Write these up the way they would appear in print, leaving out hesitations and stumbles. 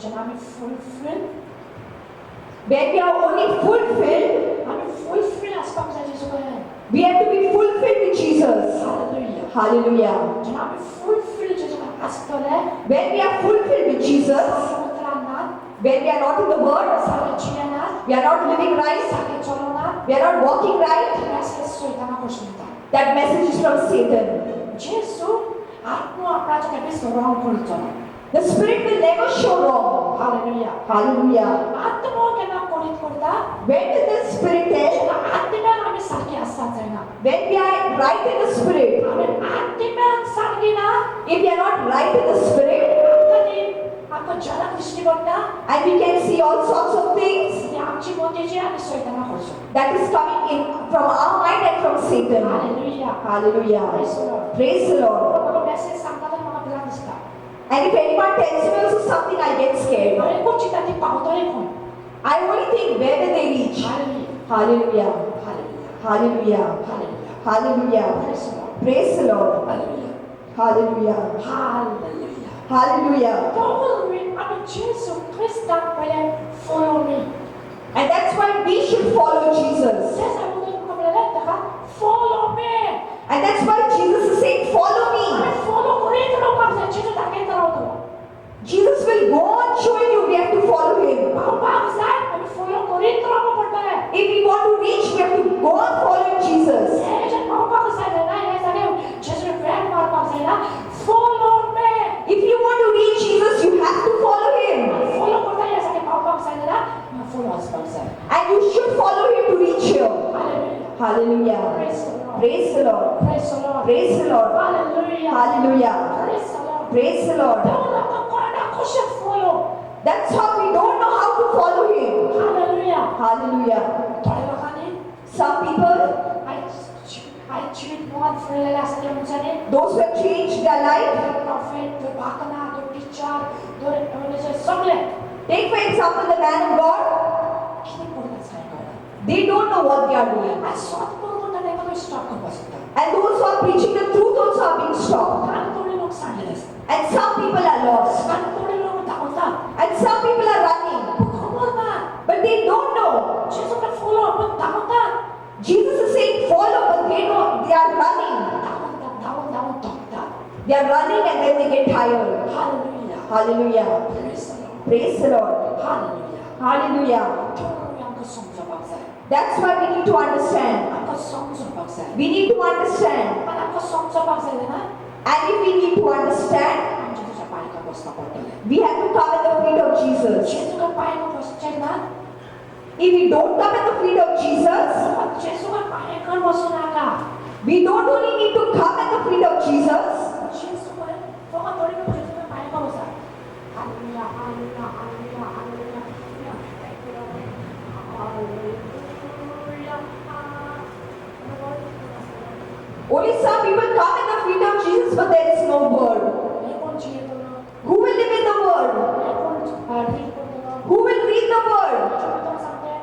जेव्हा आम्ही fulfil when we are only fulfilled, आम्ही फुलफिल असपाक जाय जेजू कडेन. we have to be fulfilled with Jesus. Hallelujah. Hallelujah. जेव्हा आम्ही फुलफिल जेजू कडेन आसतले When we are fulfilled with Jesus, समुद्रांत when we are not in the Word, सारे जियेनात we are not living right, सारे चलोनात we are not walking right, message सैताना कडसून येता. that message is from Satan. जेजू आत्मा आपणाच्या केपेस रॉंग करचो ना. The Spirit will never show wrong. Hallelujah. Hallelujah. आत्मा केन्ना कोणीत करता? When did the Spirit tell? जेन्ना आत्म्यान आमी सारके आसतात जायना. When we are right in the Spirit. आमी आत्म्यान सारके ना. If we are not right in the Spirit, आमकां जगाक दिश्टी पडटा. and we can see all sorts of things ती आमची मोतेजी आनी सैताना कडसून. that is coming in from our mind and from Satan. Hallelujah. Hallelujah. Praise the Lord. Praise the Lord. म्हाका message सांगता तेन्ना म्हाका भिरांत दिसता. And if anyone tells me also something, I get scared. हांवें कोण चिंता ती पावतले खंय. I only think where will they reach? Hallelujah. Hallelujah. Hallelujah. Hallelujah. Hallelujah. Hallelujah. Praise the Lord. Praise the Lord. Hallelujah. Hallelujah. Hallelujah. Hallelujah. Following आमी जेजू क्रिस्ताक पयले follow me. And that's why we should follow Jesus. जेसा म्हणून म्हाका म्हणलें ताका follow me. And that's why Jesus is saying, follow आमी me. follow करीत रावपाक जाय. जेजू दाखयता रावतलो. Jesus will go on showing you we have to follow him. पावपाक जाय आमी follow करीत रावपाक पडटलें. If we want to reach, we have to go on following Jesus. हेजेर पावपाक जाय जाल्यार हे जाग्यार जेजू वेळ मारपाक जायना. Follow me. If you want to reach Jesus, you have to follow him. Follow करता ह्या जाग्यार पावपाक जाय जाल्यार follow वचपाक जाय. And you should follow him to reach here. Hallelujah. Hallelujah. Praise the Lord. Praise the Lord. Praise the Lord. Praise the Lord. Hallelujah. Hallelujah. Praise the Lord. Praise the Lord. Don't know कशें follow. That's how we don't know how to follow him. Hallelujah. Hallelujah. थोड्या लोकांनी Some people, आयज जिवीत मोगान फुललेले आसा ते मनशांनी those who have changed their life, prophet, तो बाकना, तो टीचर, तो म्हणजे सगळे take for example the man of God, कितें करतात काय कळना. they don't know what they are doing. आज स्वात करून ताका तो स्टॉप करपाक सोदता. And those who are preaching the truth also are being stopped. आनी थोडे लोक सांडलेले आसता. And some people are lost. आनी थोडे लोक धांवतात. And some people are running. खबर ना. But they don't know. जेजूकडे फॉलो पण धांवतात. Jesus is saying follow, but they know they are running. धावून थकतात. They are running and then they get tired. Hallelujah. Hallelujah. Praise the Lord. Praise the Lord. Hallelujah. Hallelujah. थोडे आमकां समजपाक जाय. That's why we need to understand. आमकां समजपाक जाय. We need to understand. पण आमकां समजपाक जाय ना. And if we need to understand, आमच्या तुझ्या पांयका बसपाक पडटलें. we have to come at the feet of Jesus. जेजूच्या पांयका बसचें ना. If we don't come at the feet of Jesus, जेजूच्या पांयकार बसूं नाका. we don't only need to come at the feet of Jesus, जेजूकडे फकत थोडे लोक जेजूच्या पांयका बसतात. Hallelujah. Hallelujah. Hallelujah. Hallelujah. Thank you, Lord. Hallelujah. only some people come at the feet of Jesus, but there is no word. हे कोण जियेतलो? Who will live in the word? हे कोण read करतलो? Who will read the word? जेजू सांगते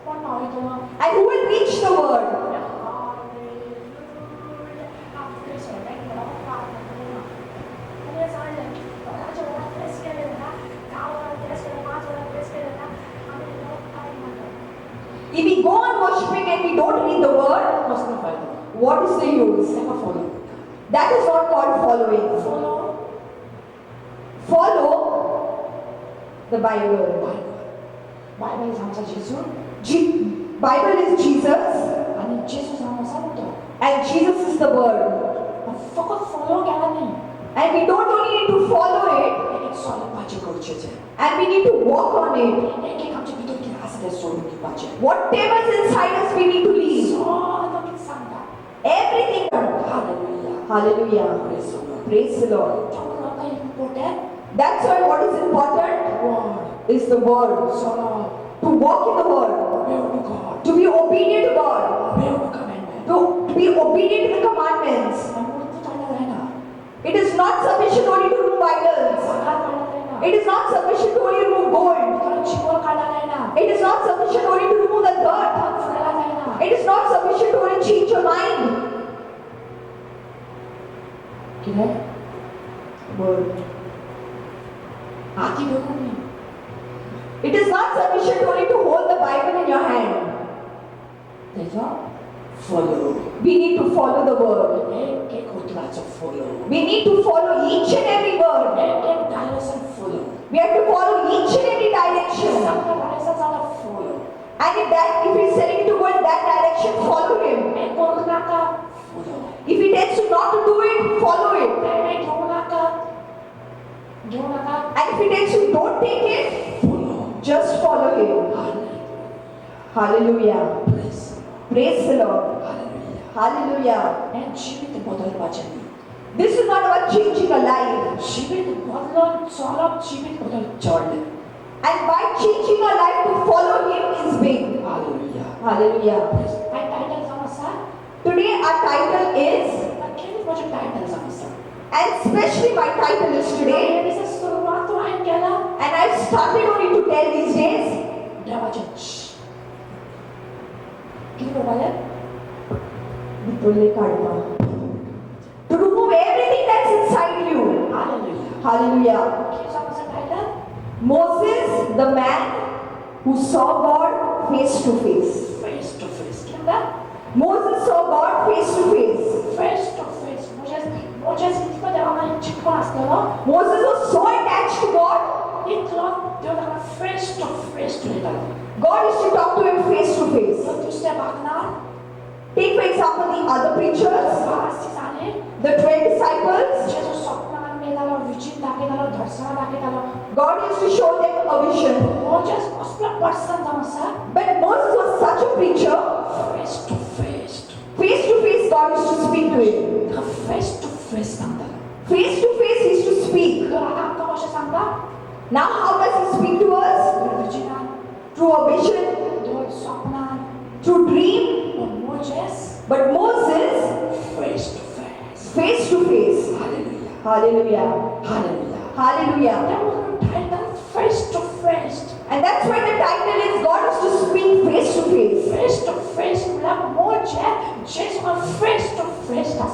कोण पावयतलो? And who will reach the word? If we go on worshiping and we don't read the word, what is the use? That is not called following. Follow the Bible. Bible सांगता जेजू Bible is Jesus आणि जेजू सांगतो and Jesus is the word. फकत follow केला नाही. And we don't only need to follow it, एक सोडपाचे गरजेचे. and we need to walk on it. एक आमच्या भितर कितें आसा तें सोडून दिवपाचें. Whatever is inside us, we need to leave. सगळं कितें सांगता. Everything. Hallelujah. Hallelujah. Praise the Lord. Praise the Lord. सगळं काही important That's why what is important word. is the word. सगळं To walk in the word. obey to God. To be obedient to God. obey to commandment. To be obedient to the commandments. मूर्ती काढला जायना. It is not sufficient only to remove idols. साकार काढला जायना. It is not sufficient to only remove gold. भितर चिकोल काढला जायना. It is not sufficient only to remove the dirt. हात फुडला जायना. It is not sufficient to only change your mind. कितें? Word. हाती ढोकून नहीं It is not sufficient only to hold the Bible in your hand. देखो follow We need to follow the word. एक एक उतराचा follow We need to follow each and every word. एक एक direction follow We have to follow each and every direction. सबका direction ज़्यादा follow And if he is telling to go in that direction, follow him. एक बोलना का follow If he tells you not to do it, follow it. एक ढोना का And if he tells you don't take it, follow just follow him. Hallelujah. Praise the Lord. Hallelujah. Hallelujah. And जीवित बदल वचन This is not about changing a life. जीवित बदल चलब जीवित बदल चढ़ And by changing our life to follow him is big. Hallelujah. Hallelujah. My title समझा Today our title is, किन मुझे title समझा and especially my title is today, ये से शुरुआत तो आइन केला and I started only to tell these days, वचन किन बोले to remove everything that's inside you. Hallelujah. Hallelujah. किन समझा title Moses, the man who saw God face to face. face to face किन Moses saw God face to face. face to face मुझे इसको जवाब चिपको आस्ते Moses was so attached to God. इतना जो ना face to face to लेता God used to talk to him face to face. तो दूसरे भागना Take for example the other preachers, बासी जाने the 12 disciples. जो स्वप्न में डालो विचित्र दाके डालो दर्शन दाके डालो God used to show them a vision. मुझे उसका पर्सन समझा But Moses was such a preacher. face to face Face to face, God used to speak to him. का face to face सांगता Face to face, he used to speak. तो आका आपका भाषा सांगता Now, how does he speak to us? विचित्र Through a vision, दो स्वप्न through dream. और मुझे But Moses, face to face face to face. Hallelujah. Hallelujah. Hallelujah. Hallelujah. That was the title face to face. And that's why the title is God is to speak face to face. Face to face मतलब मुझे Jesus का face to face था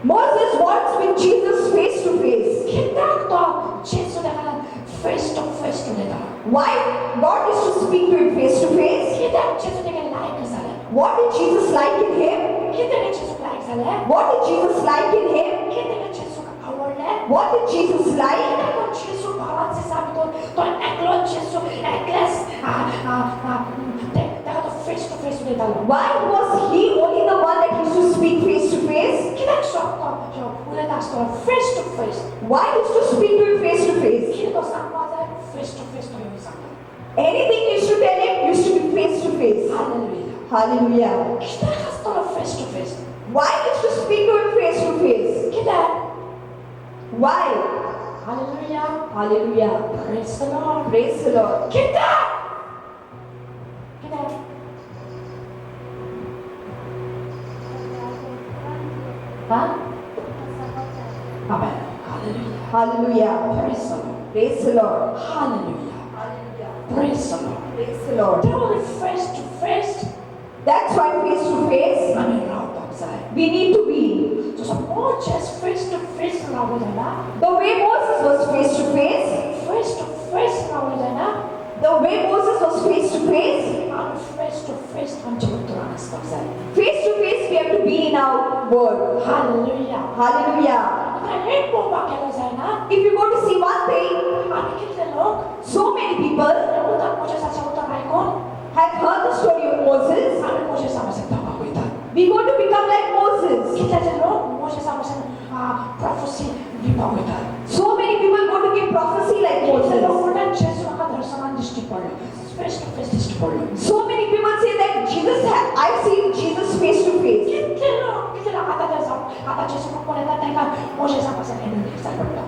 Moses walks with Jesus face to face. कितना तो Jesus देखा face to face तो देखा Why God is to speak to him face to face? कितना Jesus देखा like साले What did Jesus like in him? कितना Jesus like साले What did Jesus like in him? कितना Jesus का award है What did Jesus like? कितना को Jesus भगवान से साबित हो तो एकलो Jesus एकलेस देखा तो face to face तो देखा Why was he only the one that used to speak face to face? कितना स्वप्न जो पूरे दास तो face to face Why used to speak to him face to face? कितना तो सांगता है face to face तो ये सांगता Anything he used to tell him used to be face to face. Hallelujah. Hallelujah. कितना खास तो face to face Why used to speak to him face to face? कितना Why? Hallelujah. Hallelujah. Praise the Lord. Praise the Lord. कितना कितना हाँ Amen. Hallelujah. Hallelujah. Praise the Lord. Praise the Lord. Hallelujah. Hallelujah. Praise the Lord. Praise the Lord. They're only face to face. That's why face to face I mean, Rao बाप we need to be. तो सब वो just face to face Rao हो जाए ना The way Moses was face to face, Rao हो जाए ना the way Moses was face to face, हम face हम जब तुरंत सब जाए face to face we have to be in our word. Hallelujah. Hallelujah. अगर एक मौका क्या जाए ना If you go to see one thing, हम कितने लोग so many people उधर मुझे सच उधर आए कौन have heard the story of Moses. हमें मुझे समझ सकता होगा कोई था We go to become like Moses. कितने लोग मुझे समझ prophecy भी कोई था So many people go to give prophecy like कितने लोग Moses. उधर जैसे का दर्शन दृष्टि पड़ face to face दृष्टि पड़ So many people say that I've seen Jesus face to face. कितने लोग आता जैसे को पढ़े था तेरा मुझे समझ नहीं सकता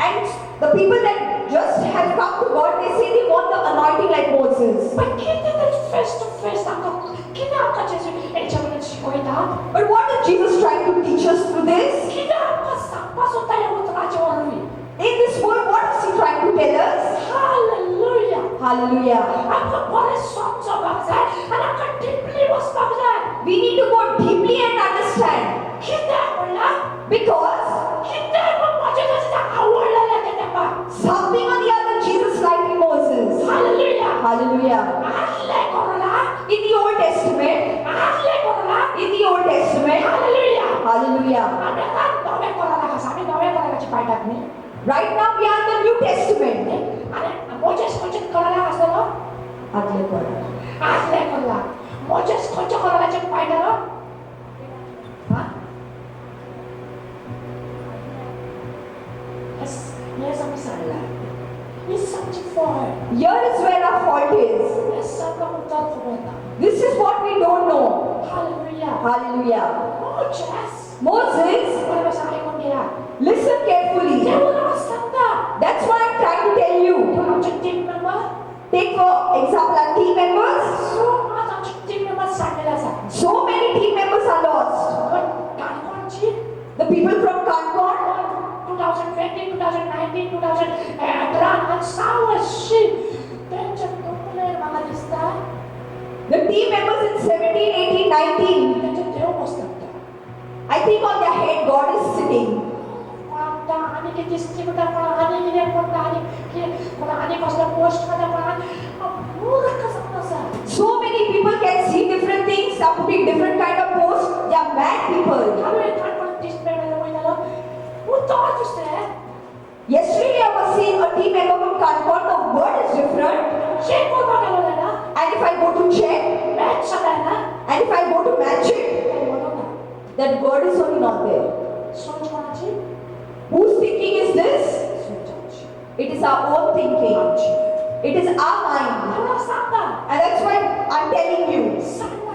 And the people that just have come to God, they say they want the anointing like Moses. पर कितने face to face आपका कितने आपका जैसे एक जगह शिकोई था But what is Jesus trying to teach us through this? कितने आपका सांपास होता है वो तो राजा और हुई In this world, what is he trying to tell us? Hallelujah. Hallelujah. आपका बड़े सॉन्ग जो बात है और आपका deeply वो बात है We need to go deeply and understand. कितने बोला Because कितने वो मुझे जैसे आवड़ लगा कितने पर something on the आम्ही आता नव्या करारात आसा, आम्ही नव्या कराराची पायटात न्ही. Right now we are in the New Testament. आणि मोजेस खंयच्या कराराक आसलेलो? आदले करार. आदले करार. मोजेस खंयच्या कराराचे पायटालो? हा? Yes, आम्ही Sangla. He's such a fault. Here is where our fault is. Yes, सगळं उत्तर खबर ना. This is what we don't know. Hallelujah. Hallelujah. Moses. Moses, बरोबर सांगून घ्या. listen carefully. देवाला सांगता. That's what I'm trying to tell you. आमचे team member. Take for example our team members. आज आमचे टीम मेंबर सांगलेले आसा. So many team members are lost. पण काणकोणची The people from Concord, 2020, 2019, 2018 आणि 6 वर्षी त्यांच्या टोपले मला दिसता. the team members in 17, 18, 19, त्यांचे देव बसतात. I think on their head God is sitting. कोणता आणि किती डिस्ट्रिब्युटर कोणा आणि किती कोणता आणि कोणा आणि कसला पोस्ट मध्ये कोणा मूर्ख समजा असा. So many people can see different things, are putting different kind of posts. They are mad people. आम्ही काणकोण डिस्प्लेमध्ये बघितलं. उत्तर दुसरे Yesterday I was seeing a team member from Concord, the word is different. Check करतो गेलो ना. And if I go to check, match सगळ्यांना and if I go to match it, that word is only not there. सोच कोणाची? Whose thinking is this? सोचाची. It is our own thinking. It is our mind. देवाला सांगता. And that's why I'm telling you, सांगता.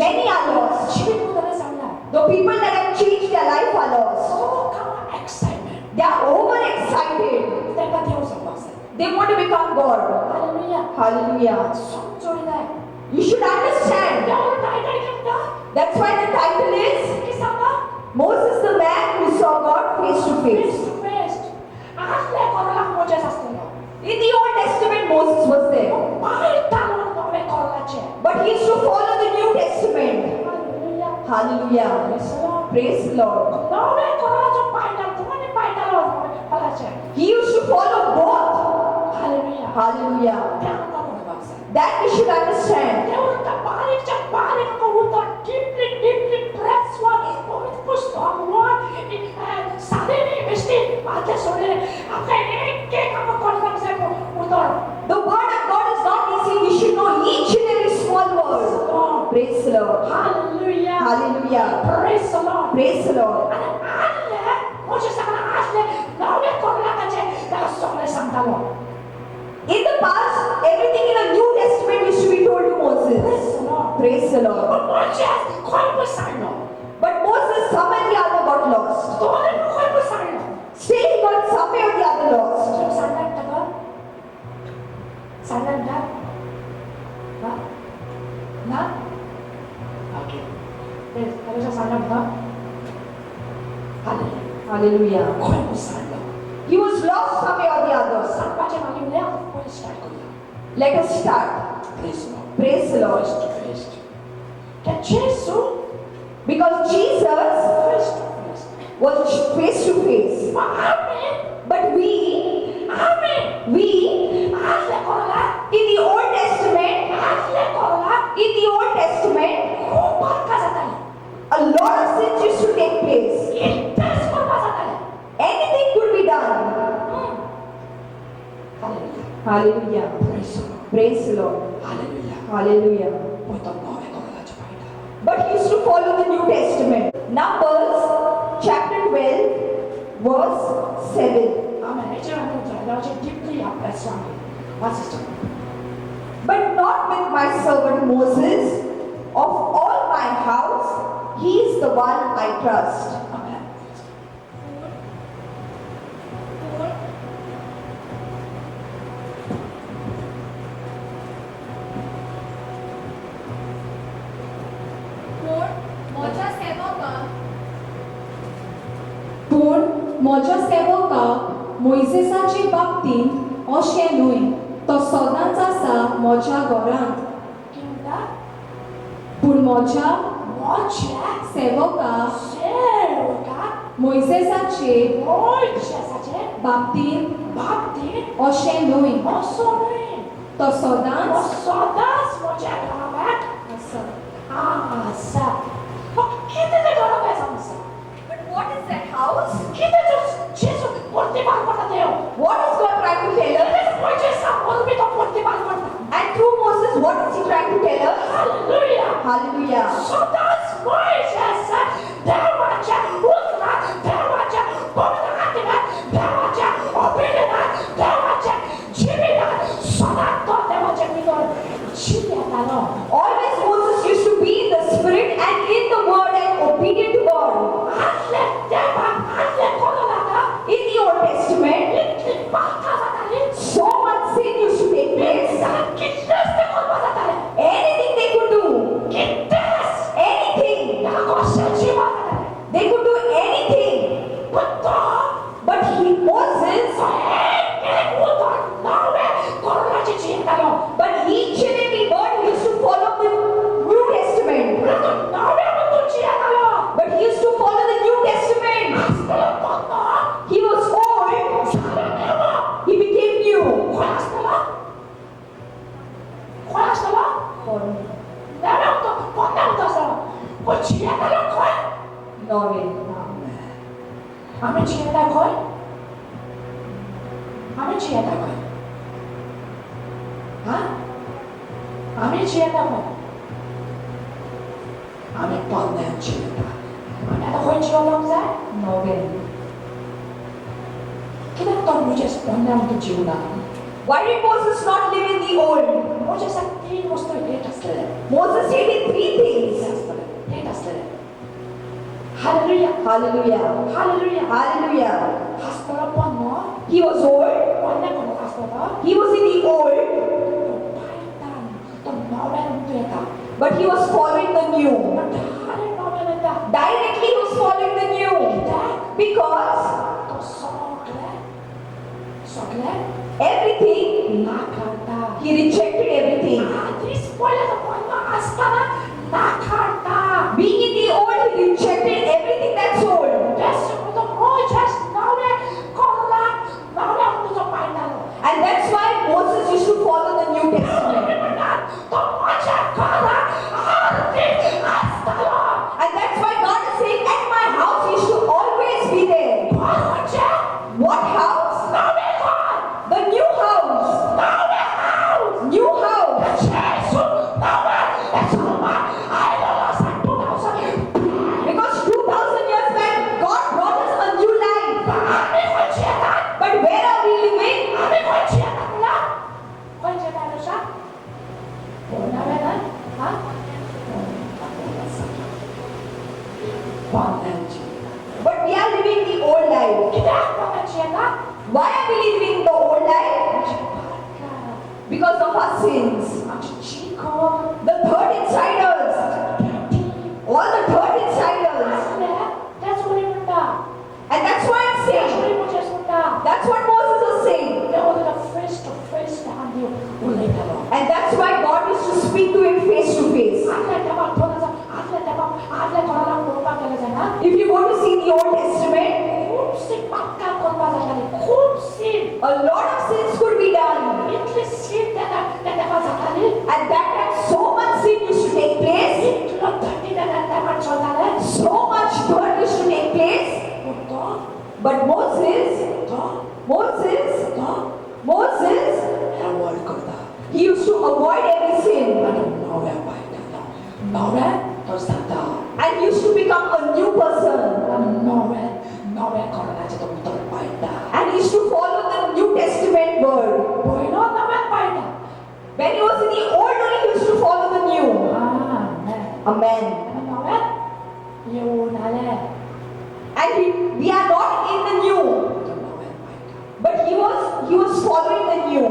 many are lost. जीवित मुद्दाला सांगता. The people that have changed their life are lost. सो कामा excitement. They are overexcited. त्यांना देव समजतं. They want to become God. Hallelujah. Hallelujah. समजोयला. You should understand. देवाला title घेतला. That's why the title is की सांगा. Moses, the man who saw God face to face. Face to face. आजले कोणाला Moses असतो. In the Old Testament, Moses was there. बाहेर टाकून नवे कोणाचे. But he used to follow the New Testament. Hallelujah. Hallelujah. Praise the Lord. नवे कोणाचे पायटा तुम्हाला पायटाला फलाचे. He used to follow both. Hallelujah. Hallelujah. त्याला कोण बघसा. That we should understand. देवाला बारीकच्या बारीक होता. डीपली प्रेस वर पुस्तक वर साधेने बेस्टी माझ्या सोडले आपल्या एक एक आपण कोणाला सांगू उतर. The word of God is not easy. We should know each and every small word. Praise the Lord. Hallelujah. Hallelujah. Praise the Lord. Praise the Lord. आणि आले मोठे सगळं आले नवे कोणाचे त्याला सोडले सांगतालो. In the past, everything in the New Testament used to be told to Moses. Praise the Lord. Praise the Lord. पण मोठे कोण बसायलो. But Moses, some and the other got lost. दोन्ही कोण बसायलो. Still, he got some way or the other lost. सांगता का? सांगता? ना? ना? ओके. त्याला सांगता? हालेलुया. Hallelujah. कोण बसायलो. He was lost some way or the other. सांगायचे मागे उद्या आपण स्टार्ट करूया. Let us start. Praise the Lord. Praise the Lord. Face to face. त्या जेसू Because Jesus face to face. was face to face. आम्ही But we आजले कोणाला in the Old Testament, आजले कोणाला Old Testament, खूप फरक जाता. a lot of sins used to take place. इतकेच फरक जाता. Anything could be done. Hallelujah. Hallelujah. Praise the Lord. Praise the Lord. Hallelujah. Hallelujah. पोता नवे कोणाचे पाहिजे. But he used to follow the New Testament. Numbers chapter 12, verse 7. आमेन. याच्यामध्ये जायचे deeply अभ्यास आहे. वाचतो. But not with my servant Moses. Of all my house, he is the one I trust. आमेन. पूण म्हज्या सेवकाक मोइसेसाचे बाबतींत अशें न्हय. तो सदांच आसा म्हज्या घरांत. किंवा पूण म्हज्या मोच्या सेवकाक सेवका मोइसेसाचे मोच्याचे बाबतींत बाबतीत अशें न्हय. असो नाही. तो सदांच सदांच मोच्या घरात आसा. आसा. किती ते घरात आसा. house? 기대주 예수 볼때만 받아대요. What is God trying to tell us? 그래서 모이제사 오늘부터 볼때만 받아. And through Moses, what is he trying to tell us? 할렐루야. Hallelujah. 소다스 모이제사 대화자 우드라 대화자 보다가티가 대화자 오비르나 대화자 지리나 소다도 대화자 믿어 지리야다로. Always Moses used to be in the spirit and in the word and obedient to God. 안내 대화 안내 코로나가 In the Old Testament, 이렇게 막하다니. so much sin used to take place. Anything they could do, anything, they could do anything. But Moses, but each and every word he used to follow the New Testament. But he used to follow the New Testament. He was old, he became new. Norway. 아멘 지혜다 거이? 아멘 지혜다 거이? 아? 아멘 지혜다 거이? 아멘 뻔내 지혜다. 아멘 나 거이 지어lamza? Norway. Kenapa kau Moses 뻔내 untuk 지우나? Why did Moses not live in the old? Moses sakti mesti hetasle. Moses did three things. Hetasle. Hallelujah. Hallelujah. Hallelujah. Hallelujah. Hastara 뻔너. He was old. 뻔내 kono hastara. He was in the old, Paitan. To nawen tueta. but he was following the new. Hari nawen eta. Directly he was following the new. Because To sokle. everything, Nakata. he rejected everything. This spoiler the 뻔너 astana. Nakata. Being in the old, he rejected everything that's old. Dessutom Moses nawen kolla. Nawen untuk paitalo. And that's why Moses used to follow the New Testament. And that's why God is saying, at my house you should always be there. What house? The new house. New house. Because 2,000 years back, God brought us a new life. But where are we living? But we are living the old life. Why are we living the old life? Because of our sins. The third inside us. All the third inside us. And that's why I'm saying. That's what Moses was saying. And that's why God used to speak to him face to face. If you go to see the Old Testament, a lot of sins could be done. At that time, so much sin used to take place. So much dirt used to take place. But Moses, he used to avoid every sin. And he used to become a new person. And he used to follow the New Testament word. When he was in the old, only he used to follow the new. Amen. And we are not in the new, but he was following the new.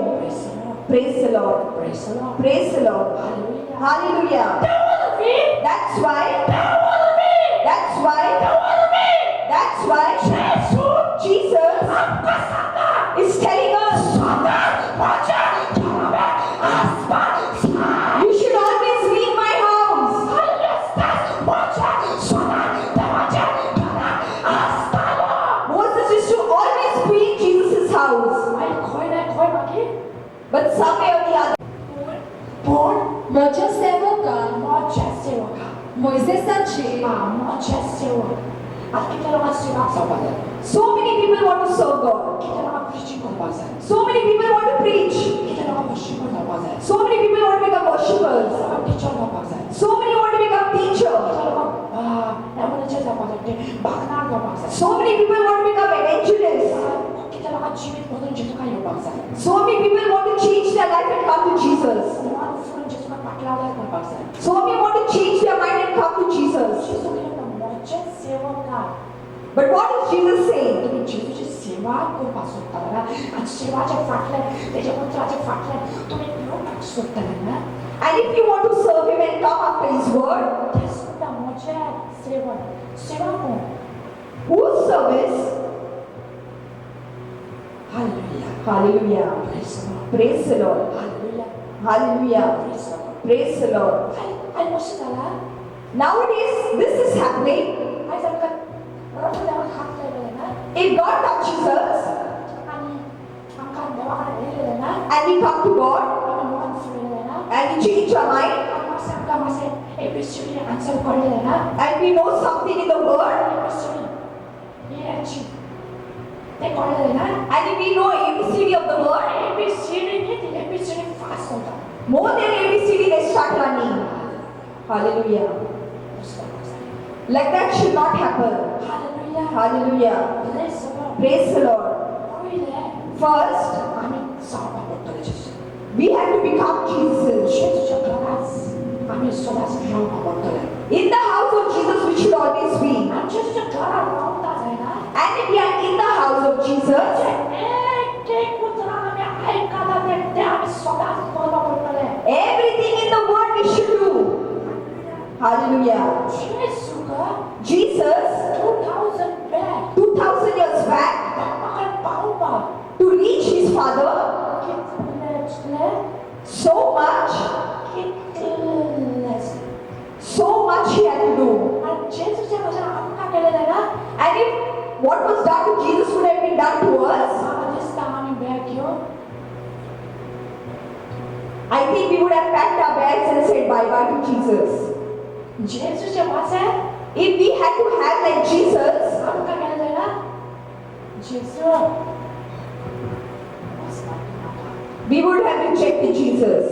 Praise the Lord. Praise the Lord. Hallelujah. That's why Jesus is telling us you should always leave my house. Moses used to always be in Jesus' house. But somewhere or the other, माझ्या सेवका मोइसेसाचे सेवा सौभाग्य So many people want to serve God. कितना preaching कर पास है So many people want to preach. कितना worship कर पास है So many people want to become worshippers. कितना टीचर कर पास है So many want to become teacher. एमन चेजा पास है बागनार कर पास है So many people want to become evangelists. कितना जीवित बदल जिसका का यो पास है So many people want to change their life and come to Jesus. मान फुरन जिसका पटला वाला कर पास है So many want to change their mind and come to Jesus. जिसको के ना मोचे सेवा का But what is Jesus saying? तुम्ही जेजूची सेवा कर पास होता ना आणि सेवाचे फाटले त्याच्या पुत्राचे फाटले तुम्ही लोक सोडता ना And if you want to serve Him and come after His word, ते सुद्धा मोचे सेवा सेवा कोण whose service? Hallelujah Hallelujah. Praise the Lord Praise the Lord. Hallelujah Hallelujah. Praise the Lord Praise the Lord. आई मस्त झाला Nowadays, this is happening. आई जर का रफल्यावर हात लावले ना If God touches us आणि आमका देवाकडे गेलेले ना and we come to God आणि मन फुलले ना and we change our mind आमका आमका मासे एबीसीडी आन्सर कळले ना and we know something in the word ABCD हे याची ते कळले ना and if we know ABCD of the word, ABCD ने ती एबीसीडी फास्ट होता more than ABCD, they start running. Hallelujah. Like that should not happen. Hallelujah Hallelujah. Praise the Lord Praise the Lord. पहिले First, आम्ही सावा पडतो we have to become Jesus. जेजूच्या घरात आम्ही स्वतःच राहू पडतो In the house of Jesus, we should always be. आणि जेजूच्या घरात राहता जाय ना And if we are in the house of Jesus, एक उतरानं मी ऐकायला ते आम्ही स्वतःच बोलवा पडतो everything in the word we should do. Hallelujah. जेजू का Jesus, 2000 back 2000 years back, बापाकडे पाहू बा to reach His Father, कितले so much He had to do. आणि जेजूच्या वचन आमका केलेलं ना And if what was done to Jesus would have been done to us, आम्हाला दिसता आम्ही बॅग घेऊन I think we would have packed our bags and said bye-bye to Jesus. जेजूच्या वचन If we had to have like Jesus, आमका केलेलं ना जेजू we would have rejected Jesus.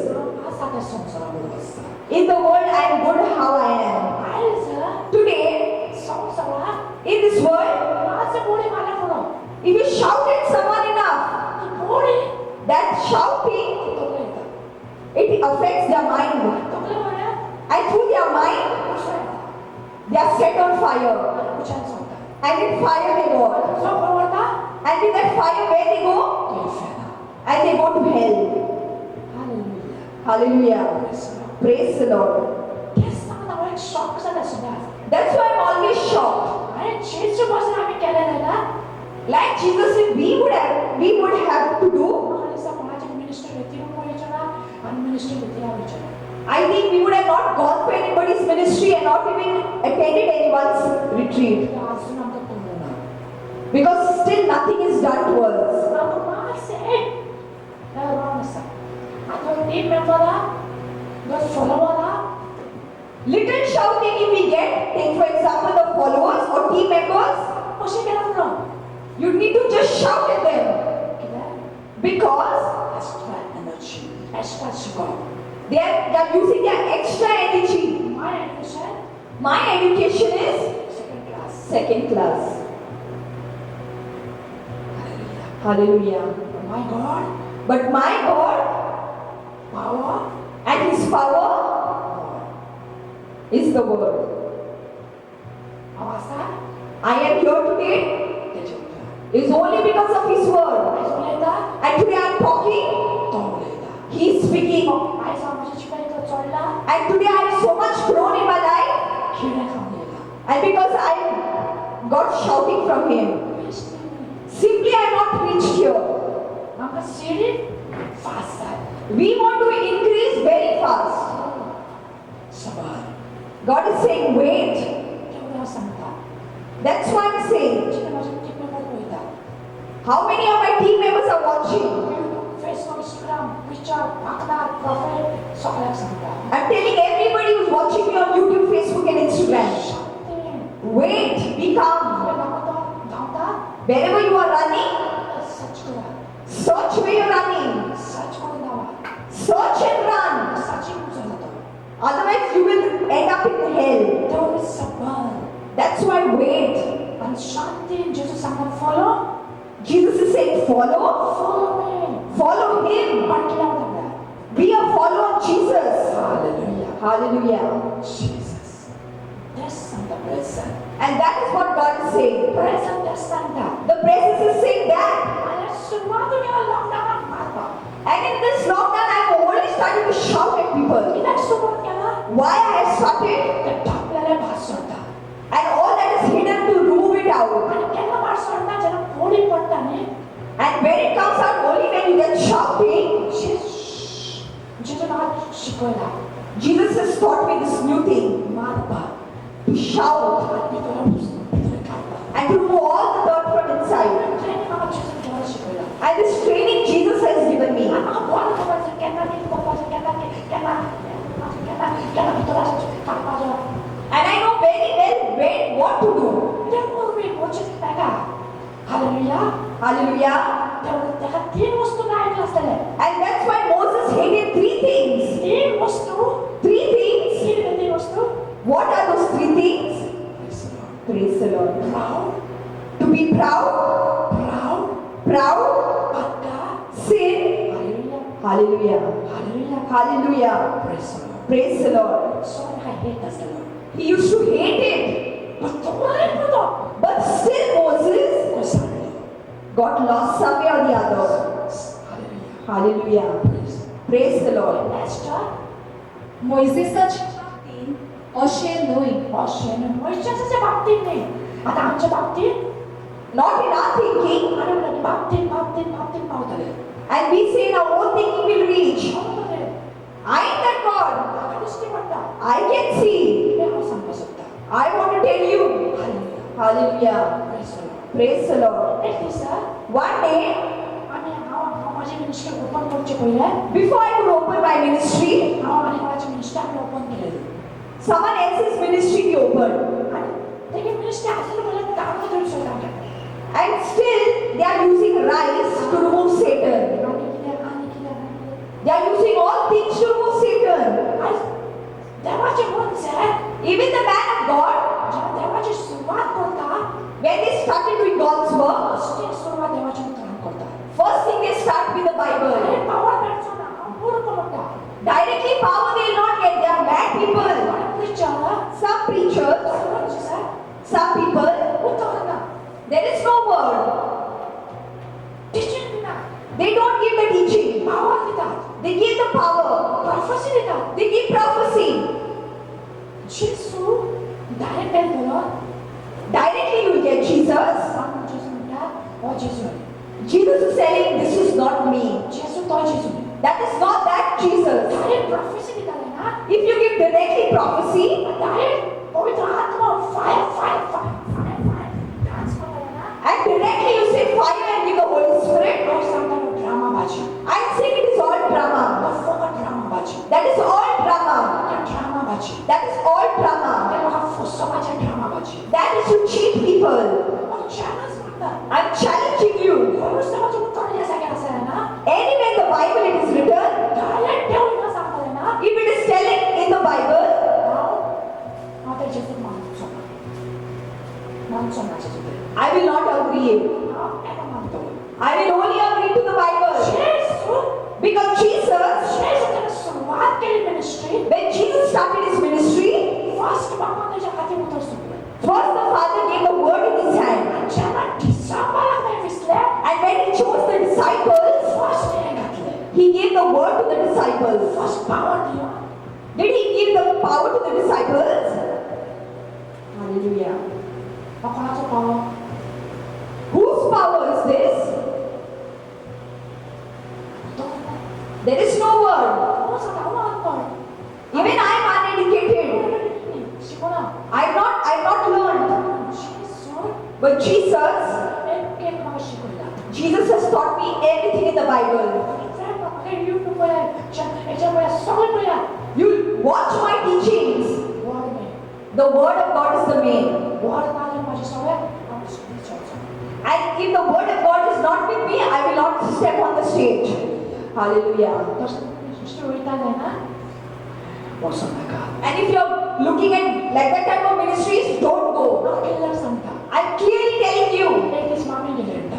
असा त्या संसारावर बसता In the world, I am good how I am. आज Today, संसारात in this world, माझं बोली मला पुढं if you shout at someone enough, ती बोली that shouting, तोकडे येतात it affects their mind. तोकडे म्हणा And through their mind, they are set on fire. उच्चार होता And in fire they go. जो परवडता And in that fire, where they go? And they go to hell. Hallelujah Hallelujah. Praise the Lord. तेच सांगता एक shock झाला सुद्धा That's why I'm always shocked. आणि जेजू पासून आम्ही केलेलं ना Like Jesus, if we would have to do, आणि कोणाच्या मिनिस्टर व्यक्तीवर विचारा आणि मिनिस्टर व्यक्तीला विचारा I think we would have not gone to anybody's ministry and not even attended anyone's retreat. ते अजून आमचं पूर्ण ना Because still nothing is done to us. आमचं मासे रॉंग असा आता टीम मेंबरला दोन फॉलोवरला Little shouting if we get, take for example the followers or team members, कशी केलं पुढं you need to just shout at them. किती Because extra energy extra sugar they are using their extra energy. My admission My education is second class second class. Hallelujah Hallelujah. My God But my God power and His power is the word. आवासा I am here today त्याच्यावर is only because of His word. आयज बोलता And today I am talking, तो बोलता He is speaking. आयज आमच्या शिकायचं चढला And today I am so much grown in my life. खिडे खाल्लेला And because I got shouting from Him. Simply I am not reached here. आमका CD fast आहे We want to increase very fast. सबर God is saying, wait. तेवढं सांगता That's why I'm saying, जिथे माझे team member बोलतात how many of my team members are watching? Facebook Instagram विचार वाकणार profile सगळ्या सांगता I'm telling everybody who's watching me on YouTube, Facebook, and Instagram. Shanti Wait, be calm. आपल्या गावात Wherever you are running, सच करा search where you're running. सच करो दावा Search and run. सच ही मुझे जाता Otherwise, you will end up in hell. there is someone That's why wait. and Shanti and Jesus someone follow Jesus is saying, follow me him. but क्या Be a follower of Jesus. hallelujah Hallelujah. Jesus this and the present And that is what God is saying. present this and that The presence is saying that. आणि सुरुवात केला lockdown मारता And in this lockdown, I have already started to shout at people. किती सुरुवात केला Why I have started? ते आपल्याला भास सोडता And all that is hidden to remove it out. आणि केव्हा भास सोडता जेव्हा फोडी पडताने And when it comes out only when you get shouting, जेव्हा मला शिकवला Jesus has taught me this new thing. मारता To shout भितरे काढता and to remove all the dirt from inside. Training मला Jesus जेव्हा शिकवला And this training Jesus has given me. आम्हाला बोल करायचं केना नीट पप्पाचं केना भितराचं काढपाचं And I know very well when what to do. त्यामुळे मी बोलचे टाका हालेलुया Hallelujah. त्याला तीन वस्तू नाही ऐकलं असतले And that's why Moses hated three things. तीन वस्तू Three things. तीन वस्तू What are those three things? Praise the Lord. Proud To be proud, proud, पक्का sin. Hallelujah Hallelujah. Hallelujah Hallelujah. Press the Lord Praise the Lord. सोन का hate असतं Lord He used to hate it. पण तो नाही पडतो But still Moses कोसा got lost somewhere or the other. Hallelujah Hallelujah. Praise the Lord. Next मोइसेसाच्या बाबतीत अशें न्हय ऑशन मोइसेसच्या बाबतीत नाही आता आमच्या बाबतीत Not in our thinking. आणि बाबतीत पावतले And we say in our own thinking we'll reach. I am that God. I can see. I want to tell you. Hallelujah. Praise the Lord. One day, before I could open my ministry, someone else's ministry be opened. And still, they are using rice to remove Satan. They are using all things to remove Satan. Even the man of God, when they started doing God's work, first thing they start with the Bible. Directly power they will not get. They are bad people. Some preachers, some people, there is no word. They don't give the teaching. They give the power. They give prophecy. Directly you will get Jesus. Jesus is saying, this is not me. That is not that Jesus. If you give directly prophecy, and directly you say fire and give the Holy Spirit, I think it is all drama. That is all drama. That is all drama. That is to cheat people. I'm challenging you. Anywhere in the Bible it is written, if it is telling in the Bible, I will not agree. I will only agree to the Bible. Because Jesus, when Jesus started his ministry, first the Father gave the word in his hand. And when he chose the disciples, he gave the word to the disciples. Did he give the power to the disciples? Hallelujah. Whose power is this? There is no word. Even I am uneducated. I have not learned. But Jesus has taught me everything in the Bible. You watch my teachings. The word of God is the main. And if the word of God is not with me, I will not step on the stage. Hallelujah. ದೃಷ್ಟಿ ಉಳಿತಾ ಇದೆನಾ ವರ್ಷದಾಗ And if you're looking at like that type of ministries, don't go. ನಾವೆಲ್ಲ ಸಂತ I'm clearly telling you. Ladies mommy ಗಿಲೆಂಡ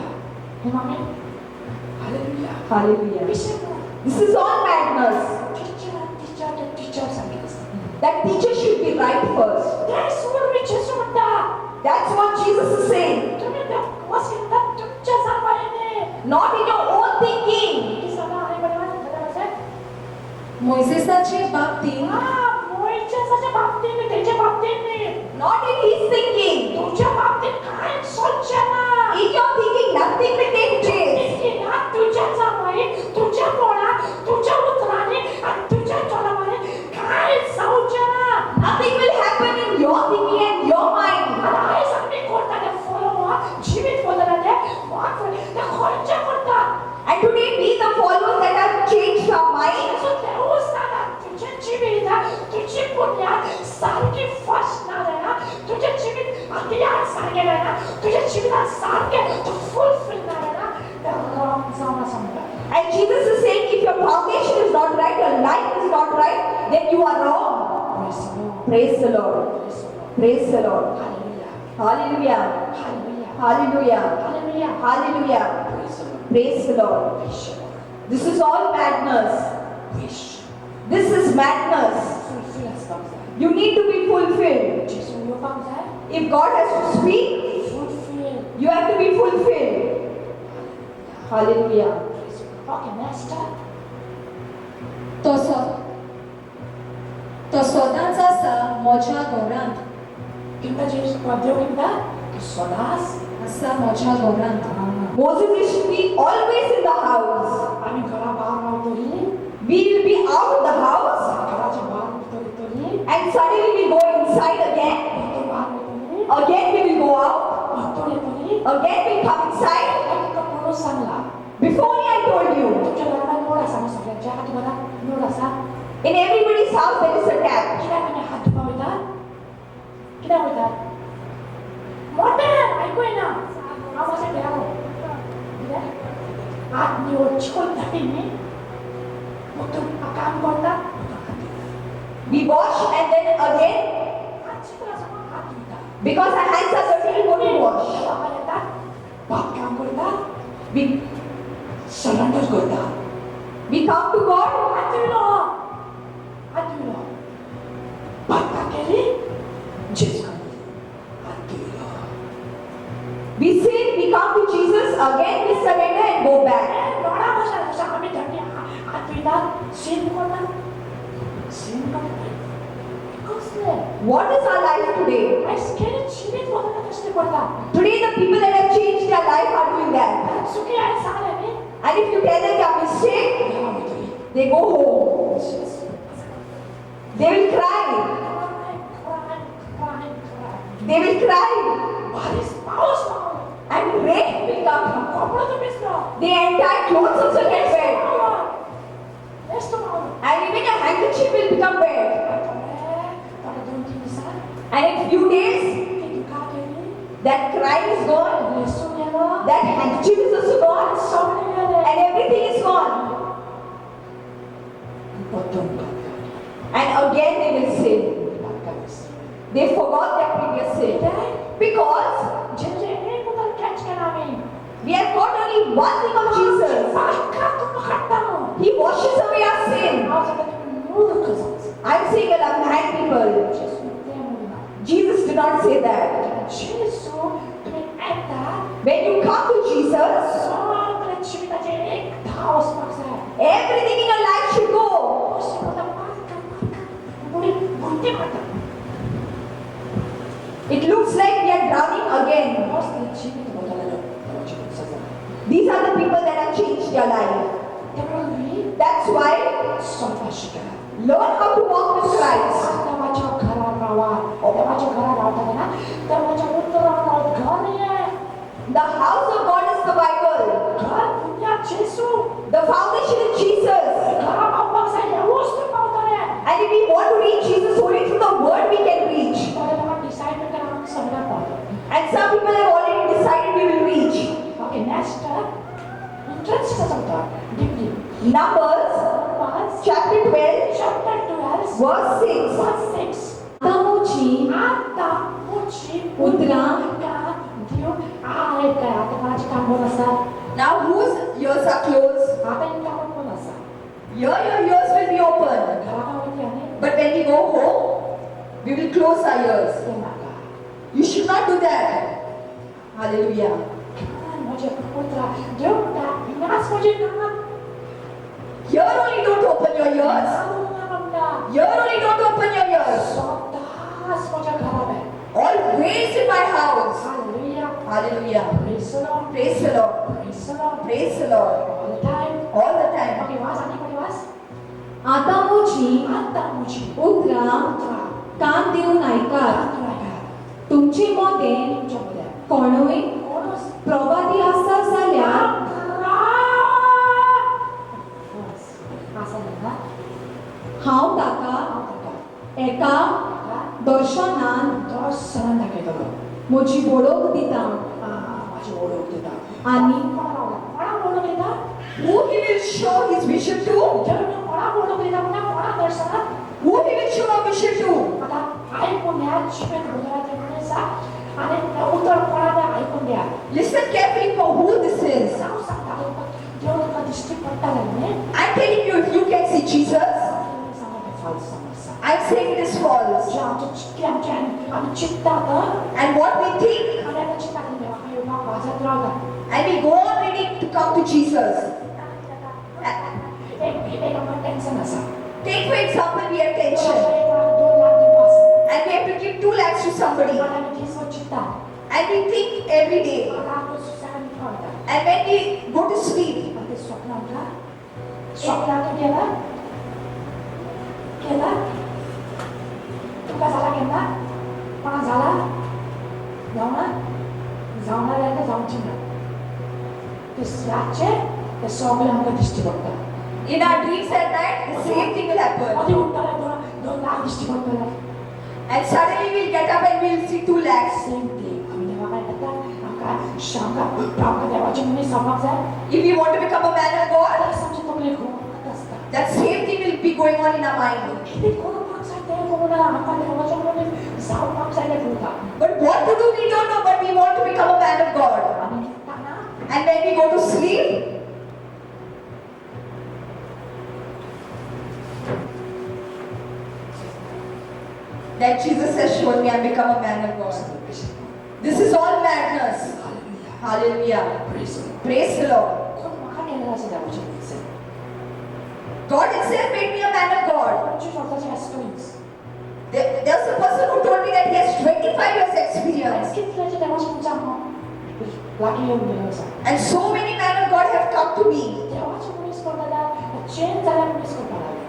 mommy hallelujah Hallelujah. bishop This is all madness. teacher Sangeetha That teacher should be right first. that's what we just want That's what Jesus is saying. तुम्हें वासिंदा तुझे सामायने Not in your own thinking. की समा आहे बरोबर मोइसेसाचे बाबतीत मोईच्या सच्या बाबतीत त्याच्या बाबतीत Not in his thinking. तुझ्या बाबतीत काय सोचना In your thinking, nothing will take place. तुझ्या सामाई तुझ्या पोळा तुझ्या उतराने आणि तुझ्या चोलामाने काय सोचना Nothing will happen in your thinking and your mind. काय सांगते कोणता फॉलो जीवित बोलणारे वाक त्या कोणच्या कोणता And today be the followers that have changed our mind. सो देवस्थाना तुझ्या जीवित तुझी पुण्या सारखी फसणार आहे ना तुझ्या जीवित अतिया सारखे आहे ना तुझ्या जीवितात सारखे तू फुलफिलणार आहे ना त्या रॉंग जाऊन समजा And Jesus is saying, if your foundation is not right, your life is not right, then you are wrong. Praise the Lord. Praise the Lord. Hallelujah. Hallelujah. Hallelujah. Praise the Lord. This is all madness. This is madness. You need to be fulfilled. If God has to speak, you have to be fulfilled. Hallelujah. Okay, next. तो सदांच आसा म्हज्या घरांत किंवा जे देव किंवा सदास आसा म्हज्या घरांत Moses is to be always in the house. आम्ही घरा बाहेर राहतोली We will be out of the house घराच्या बाहेर तोली and suddenly we go inside again. तो बाहेर तोली Again we will go out. Toli Again we come inside. एक पूर्ण Sangla Before I told you, तुमच्या घराला नोड असा सगळ्यांच्या हाती बघा नोड असा in everybody's house there is a tap. किती म्हणजे हात धुवा होतात किती होतात मोठे ऐकू ना आवाज येते हात निवड चिकन धाटीने मग तू काम करता We wash and then again, हात चिकन असं हात धुतात because our hands are dirty, we go to wash. बाप काम करतात We, सरेंडर करतात we come to God. Adilo. Batta केली जेस करली Adilo. We sin, we come to Jesus, again we surrender and go back. लोडा बसा आम्ही धरली आदविला सीन करता सीन करता कसले What is our life today? आजकाल जीवित बघा कसले पडता Today the people that have changed their life are doing that. चुकी आहे सांगले And if you tell them their mistake, they go home. They will cry. They will cry. बारिश पाऊस And rain will come. कपडा तो भिजलो The entire clothes also get wet. Next मावलो And even a handkerchief will become wet. तर दोन तीन दिवसात And in few days, ते दुखा केली that crying is gone. लेसू गेलो That handkerchief is also gone. सोडले गेले And everything is gone. बदम And again they will sin. They forgot their previous sin. Because JJ एक उधर कैच करावे we have got only one thing of Jesus. बाका तुम खट्टा हो He washes away our sin. आओ सब तुम मूर्ख हो I'm saying well, I'm mad people. जेसु ते मूर्ख Jesus did not say that. जेसु तुम्हें ऐता When you come to Jesus, सगळे जीविताचे एक धावस पक्ष है everything in your life should go. उसको तो बाका बुरी बुद्धि करता It looks like we are drowning again. उसके जीवित बदललो तेरा जीवित सजा These are the people that have changed their life. तेरा भी That's why सोफा शिका learn how to walk with Christ. तेवाच्या घरा रावा तेवाच्या घरा रावता ना तेवाच्या उत्तराला घर आहे The house of God is the Bible. घर दुनिया जेसु The foundation is Jesus. घरा बापाचा व्यवस्थित पावतारे And if we want to reach Jesus only through the word, we can reach. त्याला डिसाइड करा सगळं पावतो And some people have already decided we will reach. Numbers Numbers chapter 12 chapter 12 verse 6. verse 6. आतामोची आता मुची उतरां का देव आहे काय आता माझी काम कोण असा Now whose ears are closed? आता हे काम कोण असा Here your ears will be open. घरामध्ये आणि But when we go home, we will close our ears. ते नका You should not do that. Hallelujah. म्हणजे पुत्रा देव म्हणता विनाश म्हणजे नका Here only don't open your ears. Here only don't open your ears. स्वतःच माझ्या घरात आहे Always in my house. Hallelujah Hallelujah. Praise the Lord Praise the Lord. Praise the Lord Praise the Lord. All the time All the time. Okay वास आणि कोणी वास आतामोची आता मुची उतरां पुत्रा कान दिवन ऐकात तुमची मोदें तुमच्यामध्ये कोणूय कोणच प्रवादी आसा जाल्यार हांव ताका एका दर्शनान म्हजी वळख दितां आनी Who he will show his vision to? Who he will show a vision to? Listen carefully for who this is. I'm telling you, if you can see Jesus, I'm saying it is false. And what we think, and we go on ready to come to Jesus. Take for example, we have tension, and we have to give 2 lakhs to somebody, and we think every day, and when we go to sleep, स्वप्नात गेला गेला तुका झाला केन्ना कोणा झाला जावना जावना जाल्यार तें जावचें ना ते रातचे ते सगळें आमकां दिश्टी पडटा in our dreams at night, the same thing will happen. मदीं उठ्ठाले दोन लाख दिश्टी पडटले And suddenly we'll get up and we'll see 2 lakhs. Same thing आमी देवा काय करता आमकां शांगा आमकां देवाचे मनीस जावपाक जाय If we want to become a man of God, आतां आमचे तकले खूब आसता that same thing will be going on in our mind. कितें करूंक जाय तें करूना आमकां देवाचे मनीस जावपाक जाय तें करूंक But what to do, we don't know, but we want to become a man of God. आनी न्हिदताना And when we go to sleep, that Jesus has shown me, I become a man of God. This is all madness. Hallelujah. Praise the Lord. कोण म्हाका केलें अशें देवाचें मनीस God itself made me a man of God. कोणचे स्वताचे experience There's a person who told me that he has 25 years experience. कितलेचे देवाचे मनीस आमकां लागीं येवन गेले आसा And so many men of God have come to me. देवाचे मनीस करता चेंज जाल्यार मनीस करपाक लागले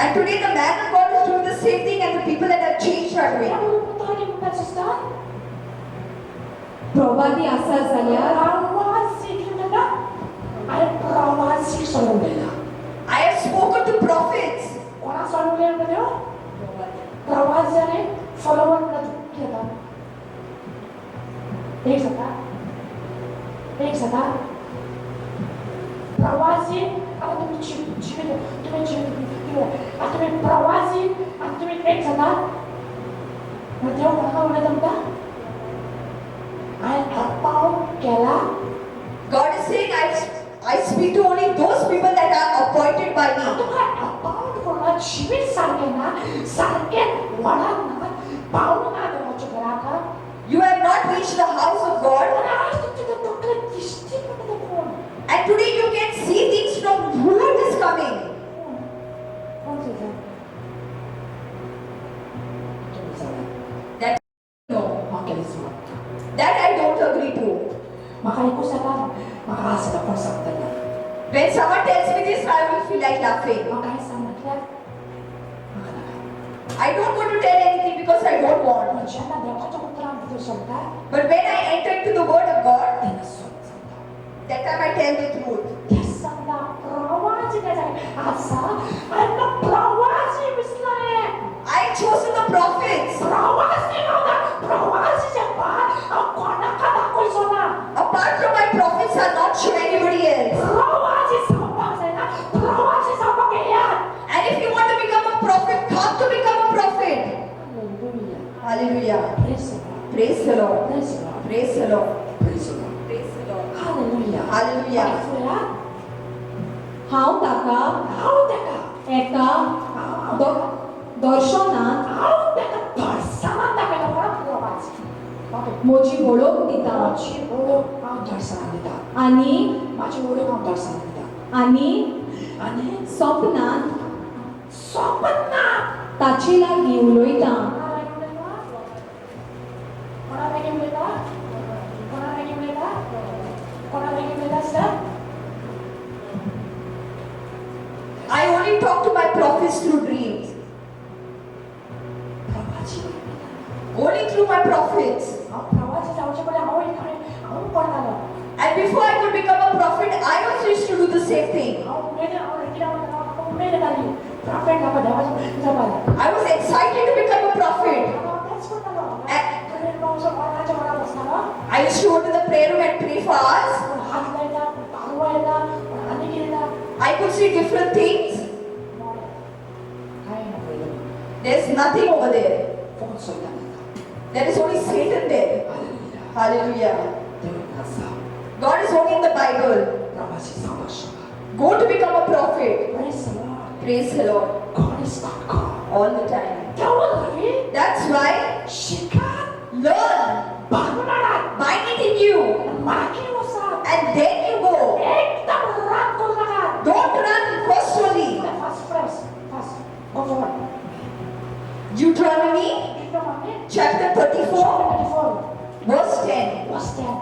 And today the man of God is doing the same thing and the people that have changed are doing. म्हणटा की म्हणटा सिस्टर प्रवादी आसा जाल्यार प्रवासी म्हणटा हांवें प्रवासी सोडून गेला I have spoken to prophets. कोणा सोडून गेला म्हणटा प्रवासी आनी फॉलोवर म्हणटा घेता एक जाता प्रवासी आता तुम्ही जीवित तुम्ही जीवित आता तुम्ही प्रवासी आणि तुम्ही एक जाता मग देव कोणाला म्हणत म्हणता हांवें अपाउंड केला God is saying, I speak to only those people that are appointed by me. तुका अपाउंड करणं जीवित सारखें ना सारखें वळाक ना पावूंक ना देवाच्या घराक You have not reached the house of God. पण आज तुमच्या तकले दिसती म्हणटा कोण And today you can see things from who it is coming. कोण तुझं That no, म्हाका दिसता that I don't agree to. म्हाका एकूच येता म्हाका आसता कोण सांगतले When someone tells me this, I will feel like laughing. म्हाका काय सांग म्हटल्यार म्हाका नाका I don't want to tell anything because I don't want. पण जेन्ना देवाच्या उतरान भितर सरता But when I enter into the word of God, तेन्ना सांगता that time I tell the truth. ते सांगता प्रवासी ते जाय आसा आनी प्रवासी विसरले I chosen the prophets. प्रवासी नव्हता प्रवासी जे पार कोणाका दाखोयचो ना Apart from my prophets, I'll not show anybody else. प्रवासी सांगपाक जायना प्रवासी Praise the Lord. Praise the Lord. Praise the Lord. Hallelujah. Hallelujah. Hallelujah. हांव ताका हांव तेका एका दर्शनांत हांव तेका दर्शनांत दाखयता कोणाक प्रवास. ओके. म्हजी वळख दिता माझी ओळख हांव दर्शनांत दिता. आनी माझी ओळख हांव दर्शनांत दिता. आनी आनी सपनांत सपनांत ताचे लागीं उलयता. कोणालागीं उलयता? कोणालागीं उलयता? कोणालागीं उलयता sir? I only talk to my prophets through dreams. प्रवाची Only through my prophets. हांव प्रवाची जावचे पयलीं हांव पडतालो. And before I could become a prophet, I also used to do the same thing. हांव उमेद येताली. प्रॉफेट जावपा देवाचें जावपाक. I was excited to become a prophet. हांव तेंच करतालो. And हांव कोणाच्या घरा बसतालो. I used to go to the prayer room and pray fast. कोण हात लायता, कोण पारवो येता, कोण आनी कितें येता. I could see different things. कांय ना पळयलें. There's nothing over there. फकत सैतान येता. There is only Satan there. Hallelujah. Hallelujah. देवाक आसा. God is only in the Bible. प्रवाची सावकाश. Go to become a prophet. Praise the Lord. Praise the Lord. God is not God. All the time. देवालागी That's why शिकात, learn. बांगणारात, Bind it in you. मागे वसात. And then you go. एकदम राग करू नका. Don't run forcefully. Fast. Go forward. Deuteronomy Deuteronomy chapter 34, 24. verse 10. What's that?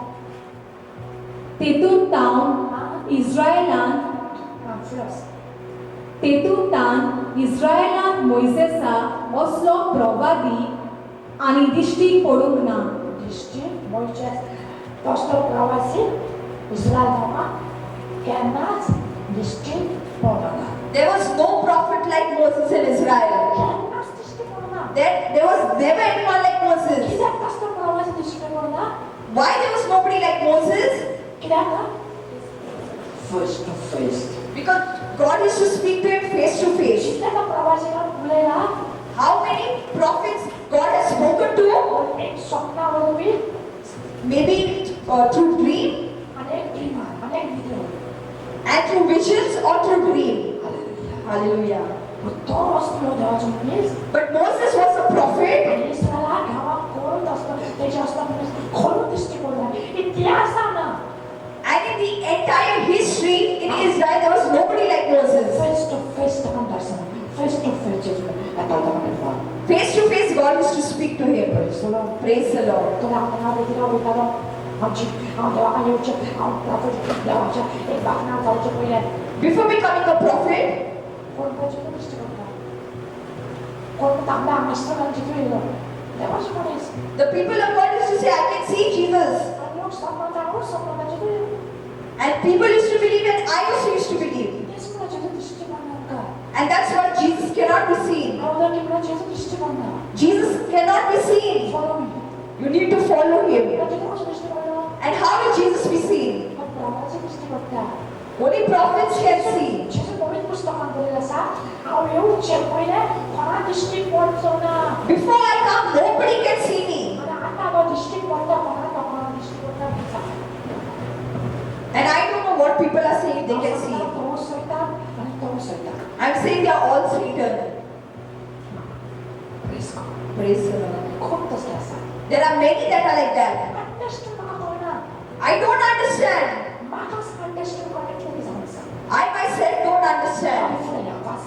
तेतूंत इस्रायलांत मोइसेसा असलो प्रवादी आनी दिश्टी पडूंक ना. दिश्टी मोइसेस तसलो प्रवासी इस्रायलांत केन्नाच दिश्टी पडना. There was no prophet like Moses in Israel. केन्नाच दिश्टी पडना. There was never anyone like Moses. कित्याक तसलो प्रवासी दिश्टी पडना? Why there was nobody like Moses? कित्याक? Face to face. Because God used to speak to him face to face. जितले प्रवासींक उलयला, How many prophets God has spoken to? एक स्वप्ना वरवी, Maybe through dream अनेक ड्रीमार, अनेक भितर. and through visions or through dream. Hallelujah. Hallelujah. तो असलो देवाचो मनीस But Moses was a prophet. आणि इस्रायलाक गांवाक कोण असलो तेजे असलो मनीस खरो दिश्टी पडना. इतिहासाना And in the entire history in Israel, there was nobody like Moses. Face to face ताका दर्शन, फेस टू फेस जेजू येता ताका. Face to face, God used to speak to him. Praise the Lord. तो हांव बेगिरा वयतालो. हांव देवाक येवचें, हांव प्रॉफिट देवाचें एक बातम्या जावचें पयलें. Before becoming a prophet, कोण पळयचें दिश्टी पडटा. कोण तांबड्या आंगस्त्रान जितू येयलो. देवाचो मनीस. the people of God used to say, I can see Jesus. आनी लोक सपनां जितू येयलो. And people used to believe, and I also used to believe. तेच म्हणून जेजू दिश्टी पडना आमकां. And that's why Jesus cannot be seen. हांव जर कितें जेजू दिश्टी पडना. Jesus cannot be seen. Follow me. You need to follow him. जेजू कशें दिश्टी पडलो? And how will Jesus be seen? प्रवासी दिश्टी पडटा. Only prophets can see. जेजू पवित्र पुस्तकांत बरयल्लें आसा, हांव येवचें पयलें कोणा दिश्टी पडचो ना. Before I come, nobody can see me. आनी आतां तो दिश्टी पडटा कोणा दिश्टी पडटा दिसा. And I don't know what people are saying they can see. तो सैतान आनी तो सैतान. I'm saying they are all Satan. Praise God. Praise the Lord. खूब तसले आसा. There are many that are like that. Understand म्हाका कळना. I don't understand. म्हाका अंडरस्टँड कळना कितें जावन आसा. I myself don't understand. हांव फुडें या वास.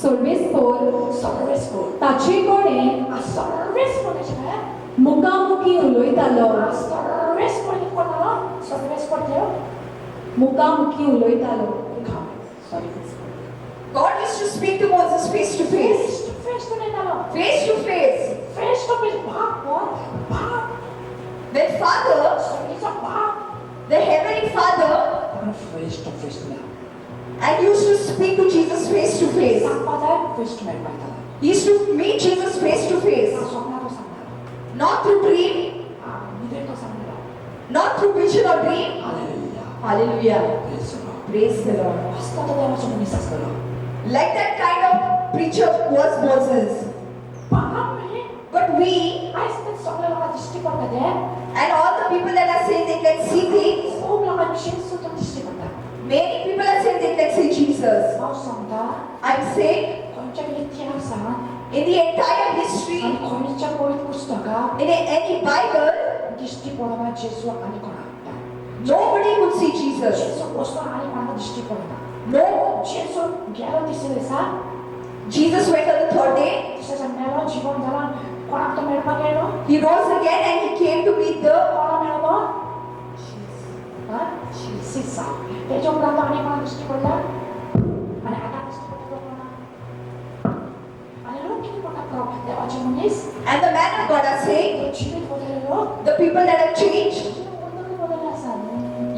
सर्वेस्पोर सर्वेस्पोर. ताचे कडेन सर्वेस्पोर काय? मुखामुखी उलयतालो. सर्वेस्पोर कितें करतालो? सर्वेस्पोर देव मुखामुखी उलयतालो. God used to speak to Moses face to face. Face to नेतालो. Face to face. Face to face बाप बाप. When Father, सगळीचा बाप. the Heavenly Father, face to face ना. and he used to speak to Jesus face to face. सांगपाक face to मेळपाक. He used to meet Jesus face to face. सोमनारो सांगता. Not through dream, निदेर तो सांगता. not through vision or dream. Hallelujah. Hallelujah. Praise God. Praise the Lord. असता तो देवाचो मनीस आसलो. Like that kind of preacher was Moses. पण आमी But we, आयज ते सगळे लोक दृष्टि पड़ता है And all the people that are saying they can see things, खूब लोग जीसस तो दृष्टि पड़ता many people are saying they can see Jesus. అవసరంగా I'm saying కొంచెం ఇతిహాసం in the entire history, కొంచెం పోయి పుస్తక in any Bible, దృష్టి పడవ చేసు అని కొనాలి nobody would see Jesus. చేసు పుస్తక అని మన దృష్టి పడవ No, చేసు గ్యారెంటీ తీసేసా Jesus went on the third day. తీసేసా మేలో జీవన ధర కొనత మేడపగేను He rose again and he came to meet the కొన మేడలో సిసా तेजो प्राप्त आने वाला दृष्टि पड़ला आणि आता दृष्टी पडला आणि लोक किती मोठा देवाचे मनीस and the man of God are saying, ते जीवित बदललो the people that have changed. वरती बदलला असा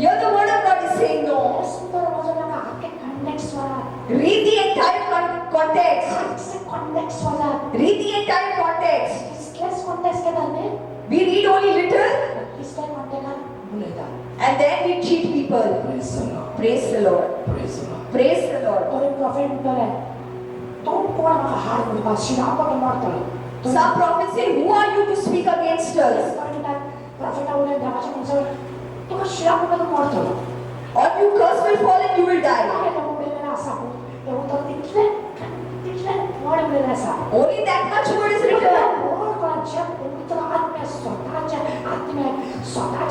Here the word of God is saying no. सुंदर वजनाला आखे कनेक्ट वाला Read the entire context. से कनेक्ट वाला Read the entire context. इसकेस कनेक्ट के दाने We read only little इसके कनेक्ट भूलेगा and then we cheat people. Praise the Lord. Praise the Lord. और एक प्रॉफिट करे तो कोण मला हाड बोलबा शिरापट मारतलो Some prophets say, who are you to speak against us? Profit आवले देवाचे माणसं तो शिरापट मारतलो On you curse will fall and you will die. काय तो बोललेला असा तो तर तिथले वाढ बोललेला असा Only that much word is written. कोणाच्या पवित्र आत्म्या स्वतःच्या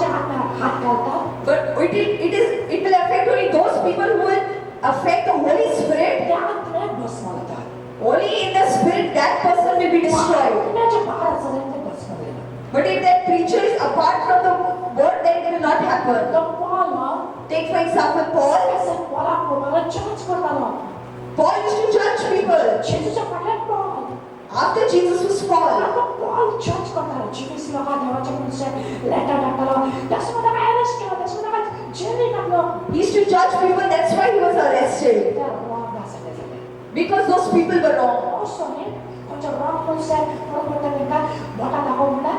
आत्म्या हात घालतात But it will affect only those people who will affect the Holy Spirit. त्या आत्म्या भस्म होतात Only in the Spirit that person will be destroyed. आत्म्याच्या बाहेर असले ते भस्म होतात But if that preacher is apart from the word, then it will not happen. तो Paul Take for example Paul. ऐसे पॉला कोणाला जज करताना Paul used to judge people. जेजूच्या पाठ्यात Paul After Jesus was Paul. Paul जज करताना जीविस लोका देवाच्या मनसे लेटर टाकताना त्यासमध्ये काय अरेस्ट केलं त्यासमध्ये काय जेली टाकलं He used to judge people, that's why he was arrested. त्या रॉंग असले Because those people were wrong. also ने कोणच्या रॉंग मनसे बरोबर त्यांना मोठा दाखव म्हणा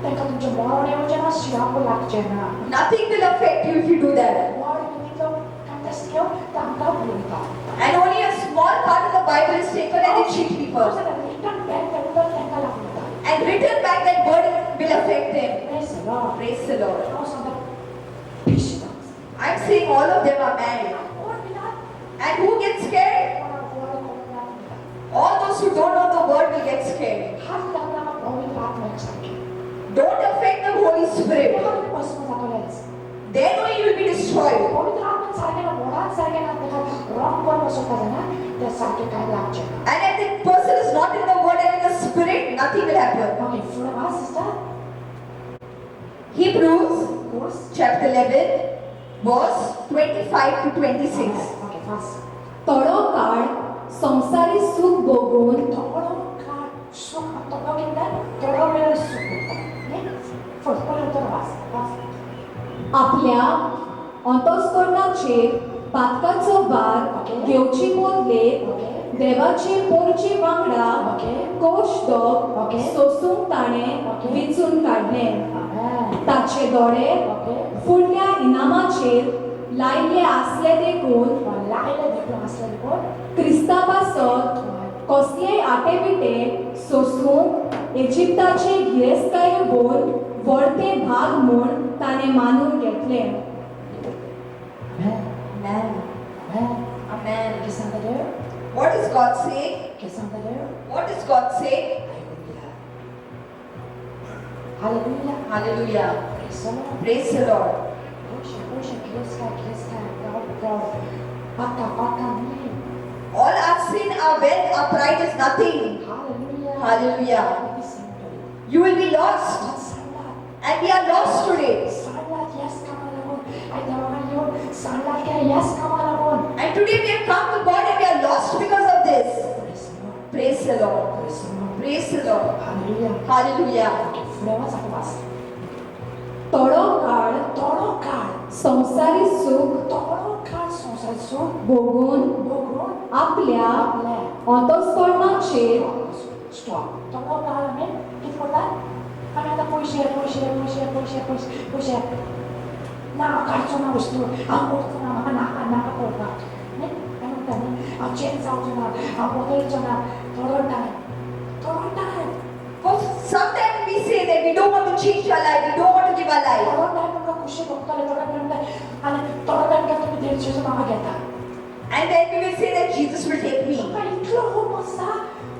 त्यांना तुमच्या मरण येऊचे ना शिराप लागचे ना Nothing will affect you if you do that. मरण निमित्त कंटेस्ट घेऊ त्यांना बोलतात And only a small part of the Bible is taken and they cheat people. Return back त्यांना त्यांना लागतात And written back that word will affect them. Press Lord Praise the Lord. also the patience I'm saying all of them are married. और बिना And who gets scared? All those who don't know the word will get scared. हात लागला पवित्र आत्मा एकसारखे Don't affect the Holy Spirit. भस्म जातलेच Then only you will be destroyed. पवित्र आत्मा सारखे ना बोडात सारखे ना त्याला रॉंग कोण बसवतात ना त्या सारखे काय लागचे And if the person is not in the word and in the spirit, nothing will happen. Okay पुढे वाच sister Hebrews course chapter 11, verse 25 to 26. Okay वाच थोडो काळ संसारी सुख भोगून थोडं काळ सुख थोडं किंवा थोडं वेळ सुख फर्स्ट पर्यंत वाच आपल्या अंतस्करणाचेर पातकाचो भार घेवची बदले देवाचे पोरचे वांगडा कोश्टोक सोसूंक ताणें विचून काडले ताचे दोळे फुडल्या इनामाचेर लायले आसले देखून लायले देखून असले कोण क्रिस्ता पासत कसलेय आटेबिटे सोसूंक इजिप्ताचे गिरेस्ताये बोल वळते भाग म्हूण ताणें मानून घेतले Amen. Amen. Che santa Dio? What is God saying? Che santa Dio? What is God saying? Hallelujah. Hallelujah. Praise the Lord. Praise the Lord. Puxa, kileska, proud. Pata, me. All our sin, our wealth, our pride is nothing. Hallelujah. Hallelujah. You will be lost. And we are lost today. Salat, yes, come along. I don't know. Salat, yes, come along. And today we have come to God and we are lost because of this. Praise the Lord. Praise the Lord. Praise the Lord. Praise the Lord. Hallelujah. Hallelujah. Flewa zapas. थोडो काळ Todo काळ संसारी सुख संसारचो भोगून बघून आपल्या आपल्या अंतस्करणाचेर stop तो काळ आम्ही किती करतात आम्ही आता पैसे ना काढचो ना वस्तू हांव करचो ना म्हाका नाका पळोवपाक न्ही काय म्हणटा न्ही हांव चेंज जावचो ना हांव बदलचो ना थोडो time For sometimes we say that we don't want to change our life. We don't want to give our life. थोडा टाइम तुमका खुशी बघतोले थोडा टाइम आणि थोडा टाइम का तुम्ही देव जेजू मागे घेता And then we will say that Jesus will take me. तुमका इतलं होप असता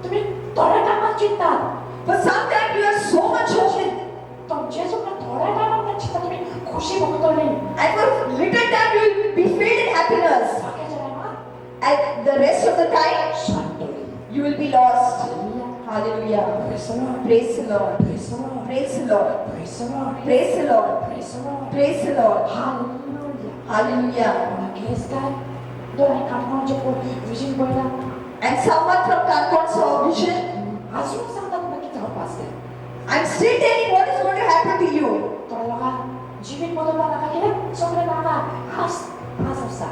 तुम्ही थोड्या टाइमात चिंतात But sometimes you have so much hope. तो जेजू का थोड्या टाइमात चिंता तुम्ही खुशी बघतोले And for little time you will be filled in happiness. बाकीच्या टाइमात And the rest of the time शांतोले you will be lost. Hallelujah. Press the Lord Praise the Lord. Press the Lord Praise the Lord. Press the Lord Praise the Lord. Press the Lord Praise the Lord. Hallelujah Hallelujah. मला case काय दोन काढण्याचे vision बोलला And someone from Kanpur saw a vision. अजून सांगता तुला किती hope असते I'm still telling what is going to happen to you. थोड्या लोका जीवित बदलता नका केलं सगळे नाका हास हास असता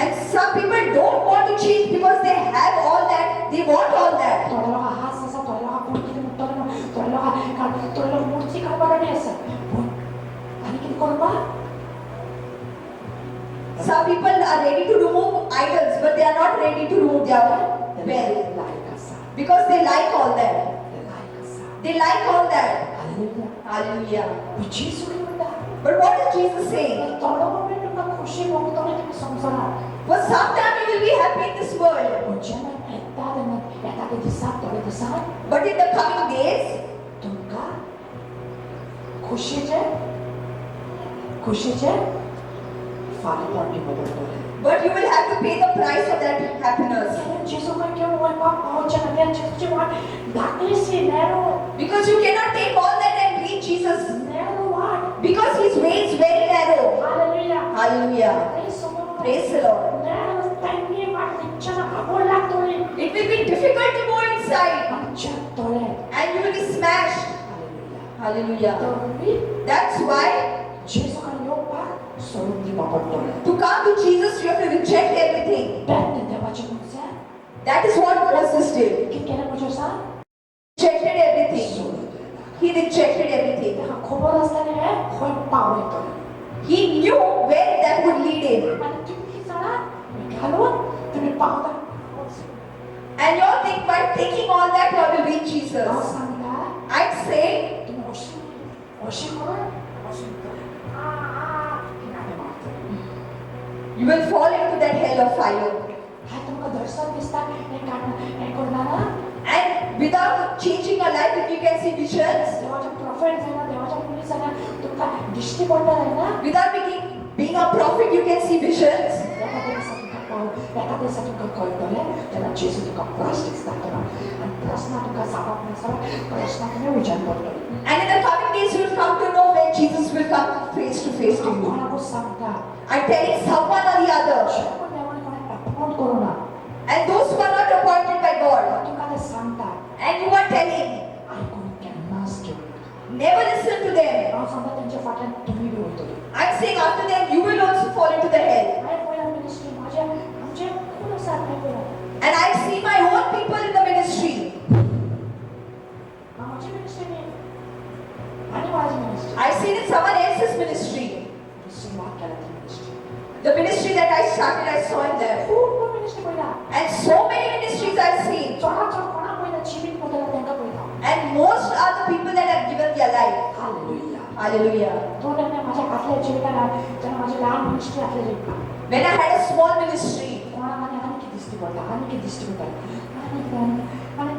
And some people don't want to change because they have all that. They want all that. थोड्या लोका हास असा थोड्या लोका कोण किती मुक्तले ना थोड्या लोका थोड्या लोक मूर्ती काढणार नाही असं पण आणि किती करपा Some people are ready to remove idols, but they are not ready to remove their belly like असा because they like all that. Like असा They like all that. Hallelujah Hallelujah. जेजू म्हणता But what is Jesus saying? थोडं moment तुमका खुशी बघतोले तुम्ही संसारात For some time you will be happy in this world, पण जेव्हा एखाद्या दिसात थोड्या दिसात but in the coming days, तुमका खुशीचे फार मोठी बदलतोले but you will have to pay the price of that happiness जेजू का क्यों वह पाप पहुंचे ना क्या जेजूची वाट दाखली सी narrow because you cannot take all that and reach Jesus narrow watt because His way is very narrow. Hallelujah Hallelujah. Praise the Lord. Narrow तन्नी वाट निचना अबोल लागतोले It will be difficult to go inside पंचत तोले and you will be smashed. Hallelujah Hallelujah. तो That's why जेजू का योग पार सोडून दी पडतोले to come to Jesus you have to reject everything. Bat देवाचे मुझे That is what Moses did. की केलं मुझे सा Rejected everything. सोडून दिला He rejected everything. त्याला खबर असताना हे होय पाव येतो He knew where that would lead him. आणि तुम्ही जाणा घालून तुम्ही पावता And you all think by taking all that you will reach now Jesus. Sanga I'd say तुम्ही अशी करून अशी you will fall into that hell of fire. हा तुमका दर्शन दिसता हे काढणं हे करणारा And without changing your life, if you can see visions, देवाच्या प्रॉफिट झाला देवाच्या मुली झाला तुमका दृष्टी पडणार आहे ना without being a prophet, you can see visions. एका दिवसात तुमका कळतले त्याला जेजू तुमका प्लास्टिक्स दाखवणार आणि प्रश्न तुमका सापडणार नसला प्रश्न तुम्ही विचार करतो And in the coming days, you will come to know when Jesus will come face to face to you. कोणाला सांगता I'm telling someone or the other. पण देवाने कोणा अपॉइंट करू ना And those who are not appointed by God, तुमका ते सांगता and you are telling, ऐकून केन्नाच घेऊ नका never listen to them. नाव सांगता त्यांच्या फाटल्यात तुम्ही बी होतो I'm saying after them, you will also fall into the hell. काय पहिला मिनिस्ट्री माझ्या आमचे खूप साथ नाही पहिला And I see my own people in the ministry. माझी मिनिस्ट्री आणि माझी ministry I've seen in someone else's ministry. सुरुवात केला ती ministry The ministry that I started, I saw in them. खूप मिनिस्ट्री पहिला And so many ministries I've seen. चोरा कोणा पहिला जीवित बदलला त्यांना पहिला And most are the people that have given their life. Hallelujah Hallelujah. थोड्याने माझ्या हातल्या जीविताला त्यांना माझी लहान मिनिस्ट्री हातल्या जीविता When I had a small ministry, कोणामध्ये आणखी दिसती पडता आणखी दिसती पडता आणि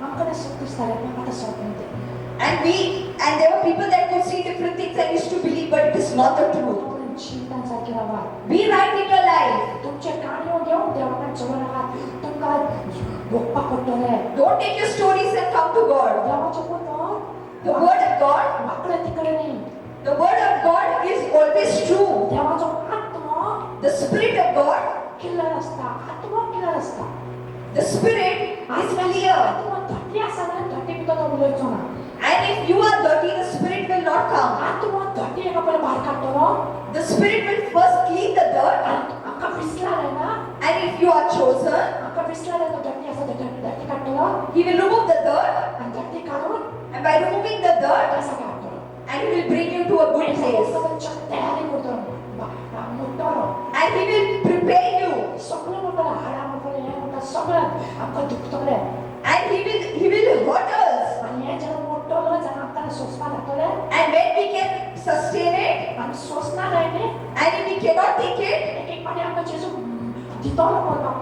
आमकडे सुख दिसताले पण आता स्वप्न येते and there were people that could see different things and used to believe, but it is not the truth. चिंतांसारखे राहा Be right in your life. तुमचे काणीवर घेऊन देवाकडे जवळ राहा तुमका बोप्पा पडतोले Don't take your stories and come to God. देवाचे कोण The word of God, वाकडे तिकडे नाही the word of God is always true. देवाचा आत्मा The Spirit of God, killer असता आत्मा किल्लर असता the Spirit is clear. आत्मा धटी असा ना धटी पिता तो बोलायचो ना And if you are dirty, the Spirit will not come. आत्मा धटी एका पहिले बाहेर काढतो ना The Spirit will first clean the dirt. अक्का विसला आहे ना And if you are chosen, अक्का विसला आहे तो धटी असा धटी काढतो ना He will remove the dirt. आणि धटी काढून And by removing the dirt, असा काढतो and He will bring you to a good place. तयारी करतो मोठं And He will prepare you. सगळं मोठं हाडा मोठं हे मोठं सगळं आमका दुखतोले And He will hurt us. आणि हे जरा मोठं जरा आमकाला सोसपा लागतोले sustain it, आणि सोचणार आहे ने and if we cannot take it, एक पाणी आमका जेजू दितलो करता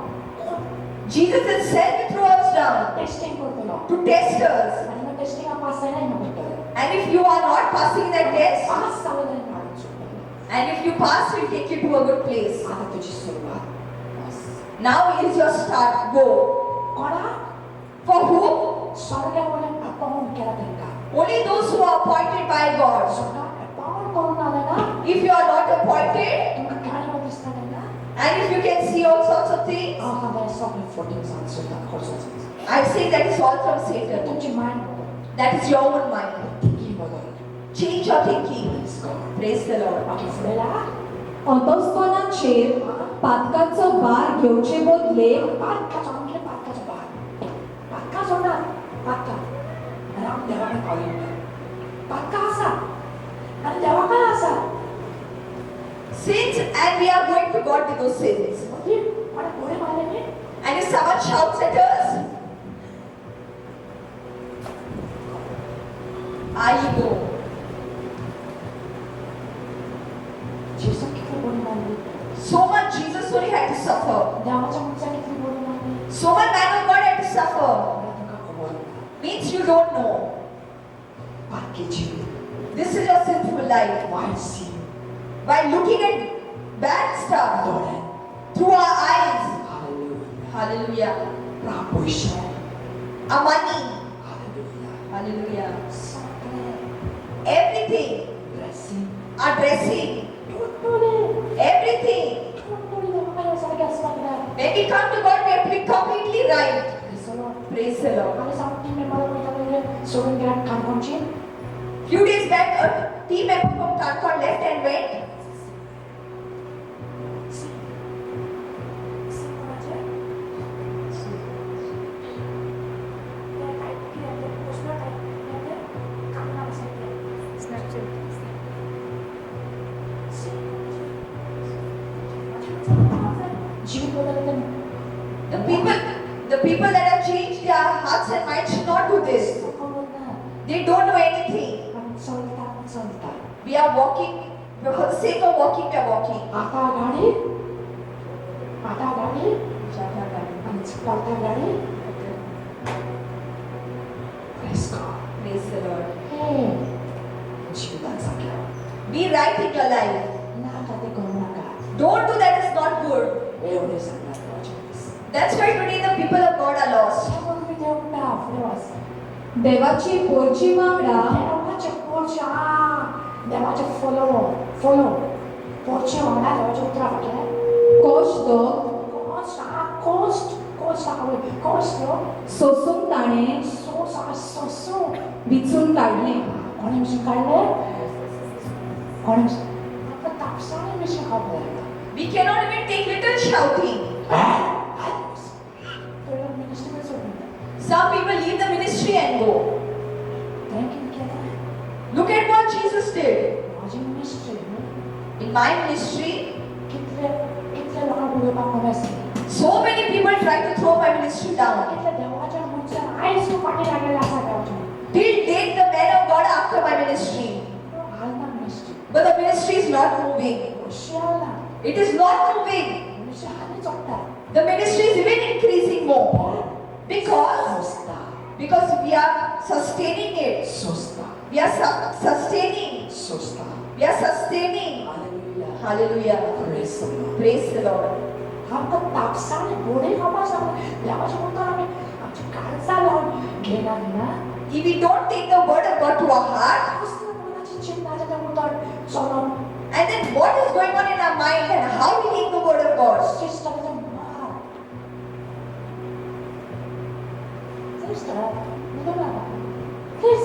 Jesus himself will throw us down testing करतलो to test us. आणि मग टेस्टिंग पास जायना म्हणतलो And if you are not passing that test, पास झालं नाही म्हणतो and if you pass, we'll take you to a good place. आता तुझी सुरुवात बस Now is your start. Go. कोणा For whom? स्वर्गामध्ये अपॉइंट केला त्यांना Only those who are appointed by God. स्वर्गात अपॉइंट करून आले ना If you are not appointed, तुमका गाडीवर दिसता नाही ना and if you can see all sorts of things, हा मला सगळे फोटोज सुद्धा खर्च I say that is all from Satan. तुमची mind That is your own mind. Thinking बदल Change your thinking. Praise the Lord. बाकी फुडेला अंतस्करणाचेर पातकाचो भार घेवचे बदले पातकाचो आमचे पातकाचो भार पातकाचो ना पातका आणि आम देवाकडे पावले पातका आसा आणि देवाकडे आसा Sins, and we are going to God with those sins. म्हणजे कोणा घोडे मारले नी And if someone shouts at us, I go. जेसू किती घोडे मारले So much Jesus only had to suffer. देवाच्या मुलाच्या किती घोडे मारले So much man of God had to suffer. मला तुमका खबर ना Means you don't know. पातकी जीव This is your sinful life. White C By looking at bad stuff डोळे through our eyes. Hallelujah Hallelujah. पैसे Our money. Hallelujah Hallelujah. सगळे Everything. Dressing Our dressing. टोटोले Everything. टोटोले देवाकडे सारखे असतात ना When we come to God, we have to be completely right. दिसलो Praise the Lord. आणि सांगते मी मला म्हटलं सोडून घ्या कामकामची Few days back, a team member from Karkon left and went. जीव बदलते The people that have changed their hearts and minds should not do this. They don't know anything. We are walking, for the sake of walking, we are walking. आता गाडी आणि चालता गाडी Praise God. Praise the Lord. हे जीवनात जाग्यावर Be right in your life. नाका ते करू नका Don't do that, is not good. एवढे सांगणार देवाच्या That's why today the people of God are lost. त्यामुळे मी देवटा पुढे वाच देवाची पोरची वांगडा देवाचे पोरच्या देवाचे फॉलो पोरचे वांगडा देवाचे उतरा फाटले कोश्ट कोस्ट सोसून ताणे सो विचून काढले कोणी मिशन काढले कोणी आपण तापसाने मिशन काढले We cannot even take little shouting. Minister सोडून Some people leave the ministry and go. Thank you केलं Look at what Jesus did. माझी मिनिस्ट्री In my ministry, कितले लोकांना पाहून असते so many people try to throw my ministry down. कितले देवाच्या मुलीच्या आईस तू पाठी लागलेला असा देवाच्या Till date, the man of God after my ministry. हालना ministry But the ministry is not moving. शियाला It is not moving. Ministry हानी चोकता The ministry is even increasing more. Because we are sustaining it. We are sustaining. We are sustaining. Hallelujah. Praise the Lord. आमकां तापसाने गोडे खावपा सांग देवाच्या मुखार आमी आमची काळजां लावन घेना ना If we don't take the word of God to our heart, कसल्या मनाची चिंताच्या त्या उतर चलोन and then what is going on in our mind and how we take the word of God? सिस्टरच्या मार सिस्टर निघा please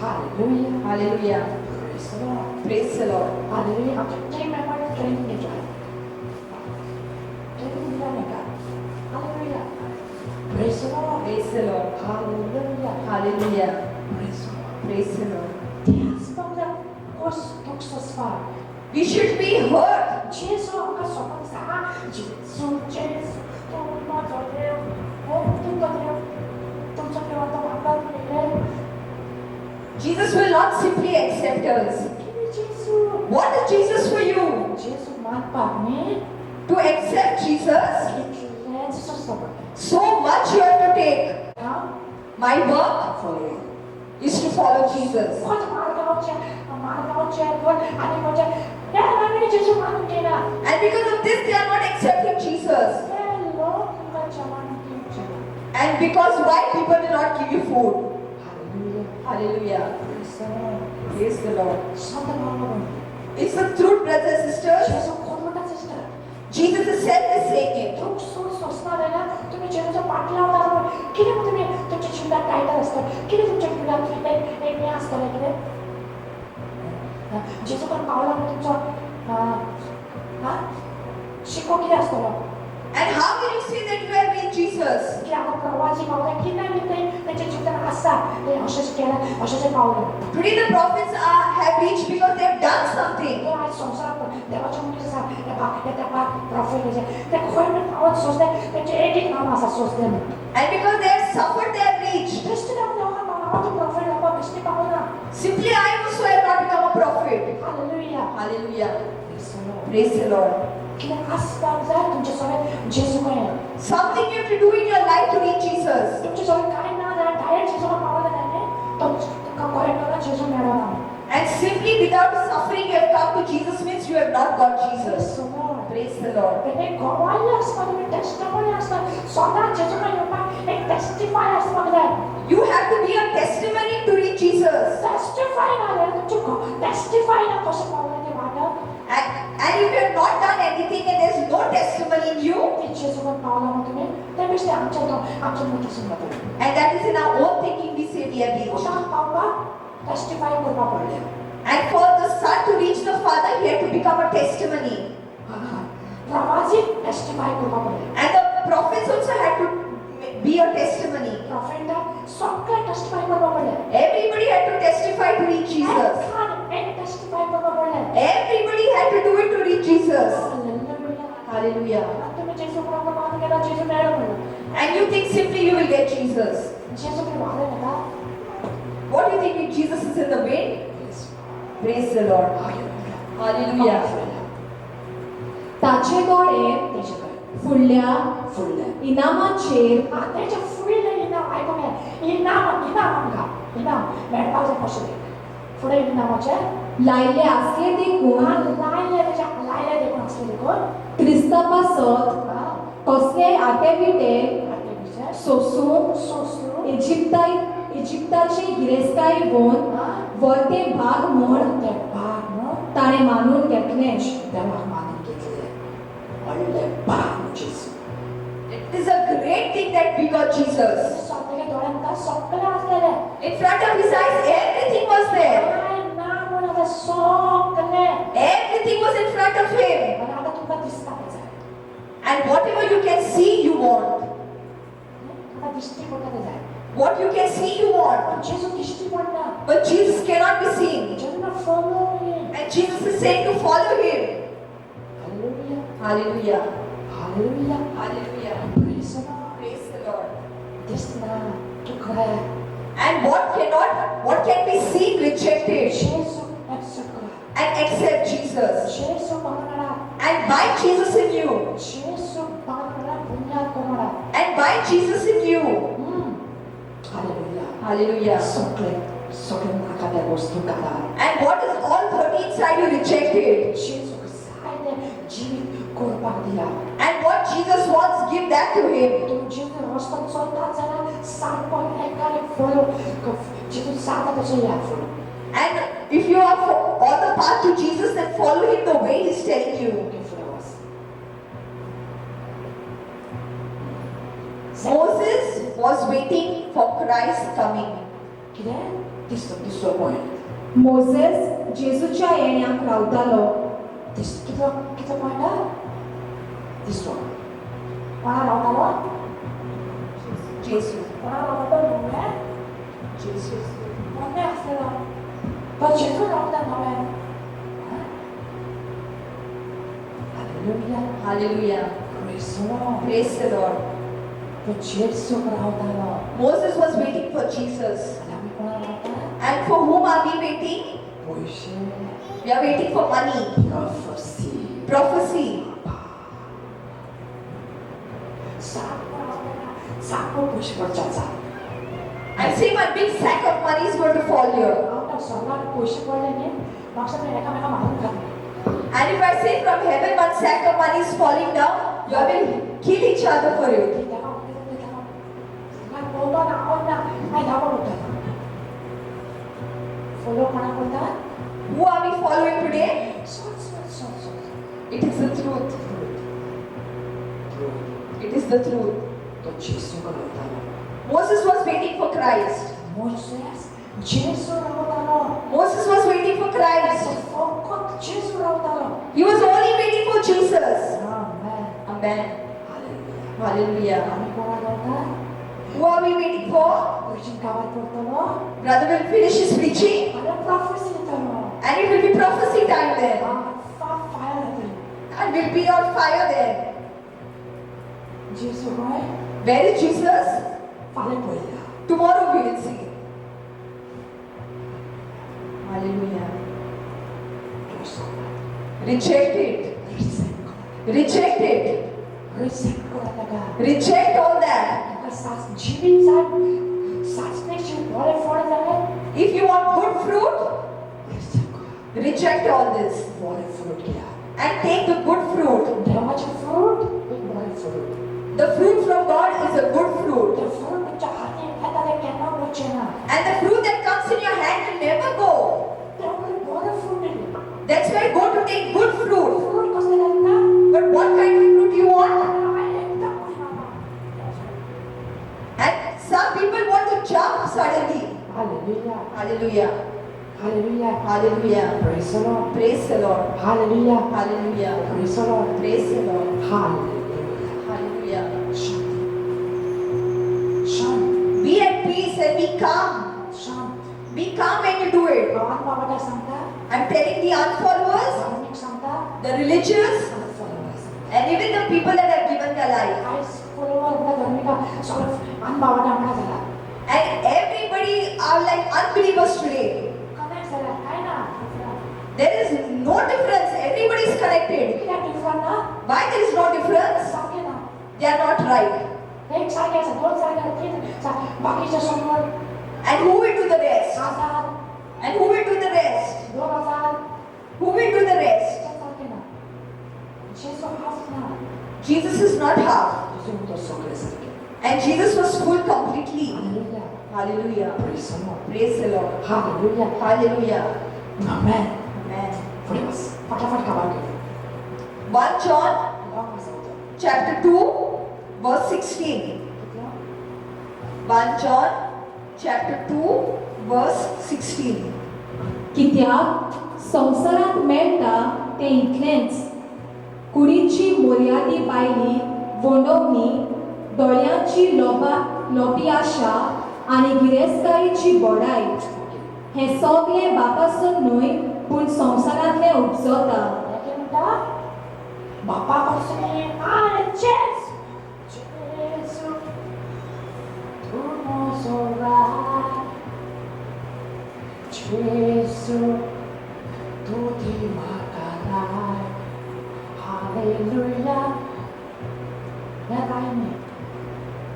hallelujah Hallelujah. Praise the Lord Praise the Lord. Hallelujah आमच्या team member training घेतला training दिला नाही का hallelujah praise the Lord Praise the Lord. Hallelujah Hallelujah. Praise the Lord Praise the Lord. Teraz powiem Bóstwa. We should be heard. Jezu, oka sobą za. Jezu, to ma to nie. O, tu to nie. To co miała to ma nie. Jesus will not simply accept us. 그 예수. What is Jesus for you? 예수 만빵이 To accept Jesus, 이렇게 주셨어. so much you have to take. 아? My work follow. is to follow Jesus. 거짓 말하지 그걸 아니 거짓 야 나는 예수 많은 게나 And because of this, they are not accepting Jesus. 헬로 그가 저만 끼우지 And because why people do not give you food? 할렐루야 Hallelujah. 그래서 Praise the Lord. 선택하고 It's the truth, brothers and sisters. 예수 고르다 시스터 Jesus himself is saying it. tuk sosnadena तुम्ही जेव्हा पाठलावणार किती तुम्ही तुमची चिंता काय असतं किती तुमच्या घरात एक मी असतं की जेव्हा पण पावला तुमचा शिको किती असतो And how will you say that you have been Jesus? की आपण प्रवासी पावला की नाही त्यांच्या जीवनात असतात ते अशाच केलं अशाच पावलं Today the prophets have reached because they have done something. ते आज संसारात देवाच्या मुलीचं सांग त्या प्रॉफिट ते खोय पावत सोचते त्यांचे एक नाम असा सोचते And because they have suffered, they have reached. दृष्टी आपण प्रॉफिट आपण दृष्टी पावला Simply I also have not become a prophet. Hallelujah Hallelujah. Praise the Lord. 그냥 아스파자 तुमच्या सोबत जेजू काय Something you have to do in your life to reach Jesus. तुमच्या सोबत काय ना डायरेक्ट जेजूला पावला नाही तुमका करेक्टला जेजू मिळवणार And simply without suffering you have come to Jesus means you have not got Jesus. समोर Praise the Lord. ते गवाही असतात तुम्ही टेस्टिमनी असतात स्वतः जेजूला येऊन एक टेस्टिफाय असतात You have to be a testimony to reach Jesus. टेस्टिफाय ना तुमचे टेस्टिफाय ना कसं पावलं ते वाटत And if you have not done anything and there is no testimony in you, ते जेजूला पावला मग तुम्ही त्यापेक्षा आमच्या मोठी सुरुवात आहे and that is in our own thinking we say we have reached. कुठं पावला टेस्टिफाय करवा पडले And for the son to reach the father, he had to become a testimony. प्रवासी टेस्टिफाय करवा पडले And the prophets also had to be a testimony. Profit सगळे टेस्टिफाय करवा पडले Everybody had to testify to reach Jesus. एक टेस्टिफाय करवा पडले Everybody had to do it to reach Jesus. Hallelujah Hallelujah. तुम्ही जेजू प्रभु मान केला जेजू मिळवलं And you think simply you will get Jesus. जेजू के वाले नका What do you think if Jesus is in the wind? Praise the Lord. Hallelujah. ताचे डोळे फुडल्या इनामाचेर त्याच्या फुडले इनाम ऐकून इनाम मेळपाक जाय कशें फुडें इनामाचे लायले आसले देखून लायले देखून असले देखून क्रिस्ता पासत कसलेय आटेबिटे सोसून सोसून इजिप्ताचे गिरेस्ताय घेवन वरते भाग म्हण ते भाग न्हू ताणें मानून घेतले देवाक मानून घेतले व्हडले भाग जेजू It is a great thing that we got Jesus. सगळे दोळ्यांका सगळे असलेले In front of his eyes, everything was there. काय नाम म्हणून सगळे Everything was in front of him. पण आता तुमका दिसता त्याचा And whatever you can see, you want. आता दिसती पडता जाय What you can see, you want. पण जेजू दिसती पडना But Jesus cannot be seen. जेजूना follow And Jesus is saying to follow him. Hallelujah Hallelujah. Hallelujah Hallelujah. Praise the Lord Praise the Lord. दिसना तू खरं And what can be seen, rejected जेजू accept करा and accept Jesus. जेजू पावणारा And by Jesus in you. जेजू पावणारा बुनियाद करणारा And by Jesus in you. Hallelujah Hallelujah. सगळे नाकाल्या वस्तू काढा And what is all 13 side you rejected? जेजू सायले जीवित करपाक दिला And what Jesus wants, give that to him. तुम्ही जेजू रस्त्यात चलतात जाल्यार सारको एकाने फॉलो जेजू सांगता तसो या follow And if you are on the path to Jesus, then follow him the way he's telling you. Moses was waiting for Christ's coming. कितें दिसलो पॉयंट मोसेस जेजूच्या येण्याक रावतालो कितलो पॉयंट दिसलो कोणा रावतालो Jesus. कोणा रावतालो न्हू Jesus. मोने आसलेलो पण जेजू रावता न्हू hallelujah Hallelujah. Praise the Lord Praise the Lord. पण जेजू रावतालो Moses was waiting for Jesus. आमी कोणा रावता And for whom are we waiting? 보이시 We are waiting for money, prophecy prophecy. 사고 90원짜리 I'm saying my big sack of money is going to fall here. 아우나 설날 90원이니 막상에 내가 많은 거 And if I say from heaven one sack of money is falling down, you will kill each other for it. 내가 난 뭐가 나온다 아니 나가 못다 follow 하나 보다 Who are we following today? 손 It is the truth. It is the truth. 또 예수가 나타나 Moses was waiting for Christ. 모세스 예수라고 따라 Moses was waiting for Christ. 꼭 예수라고 따라 He was only waiting for Jesus. 아멘 Amen. 할렐루야 Hallelujah. 아멘 보라다 Who are we waiting for? 우리 지금 가발 portalo Brother will finish his preaching ada prophecy talo and it will be prophecy time then. fire natin And we'll be on fire then. Jesus right Where is Jesus? fire boya Tomorrow we will see. Hallelujah. Reject it. Reject it. Receive ko talaga Reject all that. kasas jibin sa special wala for that If you want good fruit, receive ko reject all this wala fruit kaya and take the good fruit. there much fruit wala fruit The fruit from God is a good fruit. the fruit which hati hata cannot watch na And the fruit that comes in your hand will never go. there wala fruit ni That's why go to take good fruit. fruit kasi na But what kind of fruit you want? And some people want to jump suddenly. Hallelujah. Hallelujah. Hallelujah. Hallelujah. Praise the Lord. Praise the Lord. Hallelujah. Hallelujah. Praise the Lord. Praise the Lord. Hallelujah. Hallelujah. Shan. Be at peace and be calm. Shan. Be calm when you do it. Kawan Baba dah sangka. I'm telling the unfollowers, Kawan sangka. the religious, Kawan followers. and even the people that have given their life. Guys, follower na dami ka. So, an Baba dah mana sila. And everybody are like unbelievers today. Connect sila. Kaya na. There is no difference. Everybody is connected. Kita different na. Why there is no difference? Sakit na. They are not right. एक cycle से दो cycle तीन बाकी जो समोर And who will do the rest? 1000 And who will do the rest? 2000 Who will do the rest? Jesus is not half. And Jesus was full completely. Hallelujah. Praise the Lord. Hallelujah. Amen. Amen. 1 John chapter 2 verse 16. 1 John chapter 2 verse 16. कित्याक संवसारांत मेळटा तें इतलेंच कुडीची मोर्यादी बायली वणोवणी दोळ्यांची लोपी आशा आनी गिरेस्तकारीची बोडाय हें सगळें बापासून न्हय पूण संवसारांतलें उपजता Bapak kosong ada Yesus tu mau sorak Yesus tu dimakanai Haleluya Naraini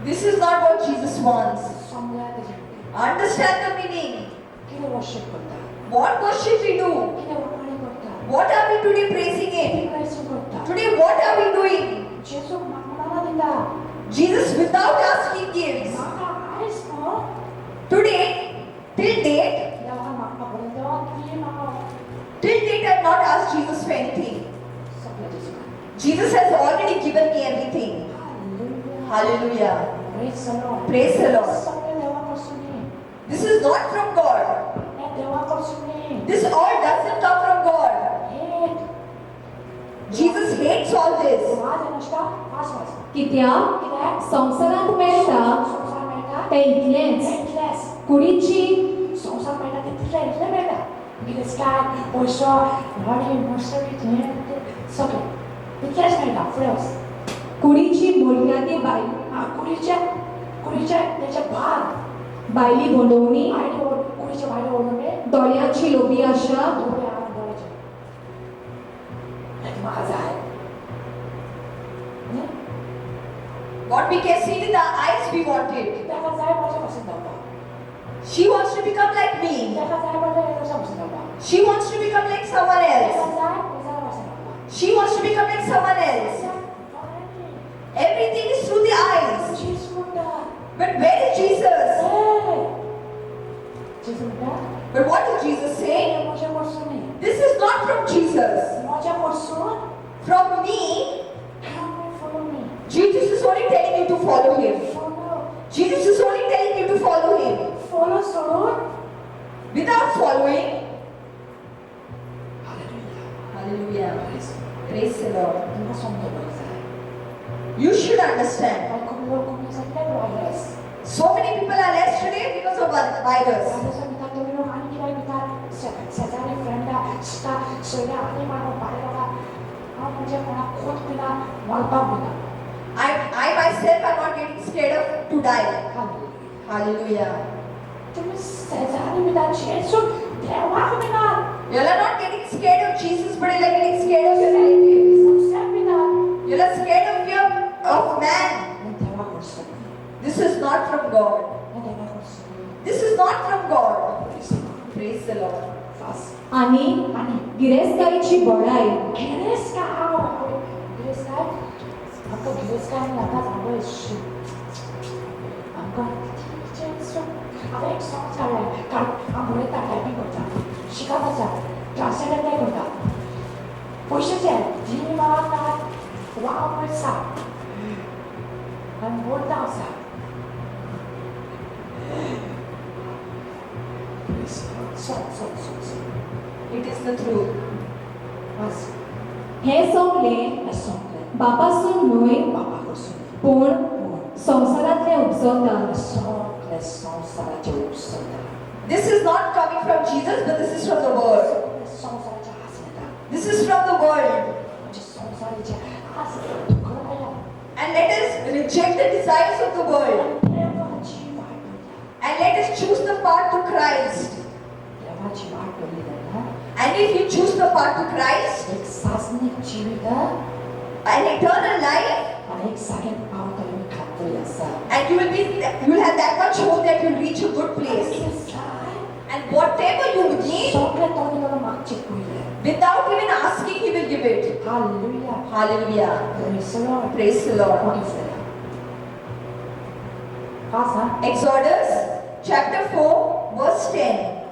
This is not what Jesus wants. Samya tadi Understand the meaning. kita worship kita What worship we do? kita wakani kita What are we today praising Him? kita praise kita Today, what are we doing? Yesus mana kita Jesus, without asking, gives. maka ais mo Today, till date, kita akan maka berdoa kita maka till date, I have not asked Jesus for anything. sampai di sana Jesus has already given me everything. Haleluya. Hallelujah. Praise the Lord. Praise the Lord. Sampai dewa kosong This is not from God. dewa kosong This all doesn't come from God. Jesus hates all this. Wah, nasta, pas. कित्याक Kita संवसारांत मेळटा संसार mereka तें इतलेंच endless. कुडीची संसार mereka tidak mereka. Kita sekarang bosok, hari nursery so endless mereka, friends. कुडीची मोर्यादी Aku dicek, dia cek bar. बायली वणोवणी Aku 우리 집 아래 오름에 doleaci lovi așa, 노래 안 노래죠. 맞아요. 네? What we can see with our eyes, we want it. 내가 잘 맞아 보신다 봐. She wants to become like me. 내가 잘 맞아 보신다 봐. She wants to become like someone 내가 else. 잘 보신다 봐. She wants to become like someone else. Everything is through the eyes. 죄송합니다. But where is Jesus? 네. 죄송합니다. But what did Jesus say? 뭐지 못쓰니? This is not from Jesus. 뭐지 못쓰? From me. Come follow me. Jesus is only telling you to follow him. Follow. Jesus is only telling you to follow him. Follow solo. Without following. 할렐루야. Hallelujah. Praise the Lord. 누가 손도 보이세요? You should understand. 알코올로 고민해서 페브라이러스. So many people are less today because of virus. 그래서 미타도리로 하는 길에 미타 세상의 프렌다 시가 소리가 아니마로 바이러가 문제거나 코드나 말방구나. I myself am not getting scared of to die. 할렐루야. Hallelujah. 좀 세상입니다. 예수 대화합니다. You are not getting scared of Jesus, but you are getting scared of your relatives. 감사합니다. You are scared of fear of man. 난 대화 걸었어. This is not from God. 난 대화 걸었어. This is not from God. Praise the Lord. Fast. आणि 아니. गिरेसकाईची बळाई, 기레스카. 기레스카. 아까 기레스카는 나가 잡고 있어. 아까 티제스. 아래 성찰에 아무래도 달린 거잖아. 시간하자. 자세를 내거다. 보시지. 디마나 와물사. 난 몰다사. 쏙쏙쏙쏙. It is the truth. 맞아. हे सगळे 애송래. बापासून न्हय 바바고 숨. पूण संवसारांतले उपजतात. 애송래 성사라지 없었다. This is not coming from Jesus, but this is from the world. 성사라지 하세다. This is from the world. 어제 성사라지 하세다. 그러야. And let us reject the desires of the world. 대화지 말거냐. And let us choose the path to Christ. 대화지 말거리잖아. And if you choose the path to Christ, 사스닉 지위가 an eternal life, 아렉사겐 파우더를 갖들였어. and you will have that much hope that you'll reach a good place. And whatever you need, 속에 돈으로 막 짓고 이래. without even asking, He will give it. 할렐루야. Hallelujah. 그리스도 Praise the Lord. 보겠어요. 가사. Exodus chapter 4, verse 10.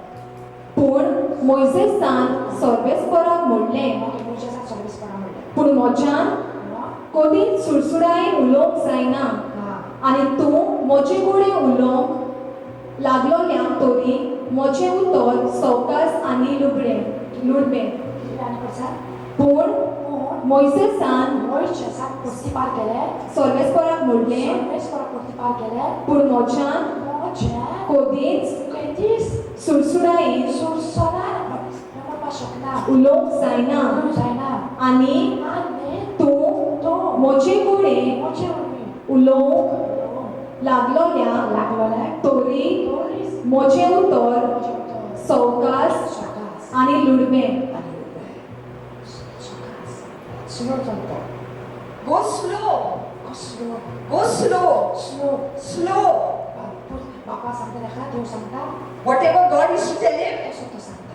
पूण मोइसेसान सर्वेस्पराक म्हणलें, 여기 모세사 서비스 바람을 내. पूण म्हज्यान कधीच सुळसुळायेन उलोवंक जायना आनी तूं म्हजे कडेन उलोवंक लागलोल्याक तरी म्हजें उतर सवकास आनी लुडबें. किती करसा? पूण पूण मोइसेसान मोसेसा पुस्तिपार केले. सर्वेस्पराक म्हणलें, सर्वेस परा पुस्तिपार केले. पूण म्हज्यान मोजे कधीच कधीच सुळसुळायेन सुरसोना नमपा शकना. उलोवंक जायना जायना. आनी आनी तूं तो म्हजे कडेन मोजे उरमी. उलोवंक लागलोल्याक लागलोले. तरी तोरीस म्हजें उतर मोजे उतर. सवकास सोकास. आनी लुडबें. आनी उरमे. सोकास. स्लो चलतो. Go slow. Slow. Go slow. Slow. Slow. बापा सांगता देखा देव सांगता. Whatever God used to tell him, eso तो सांगता.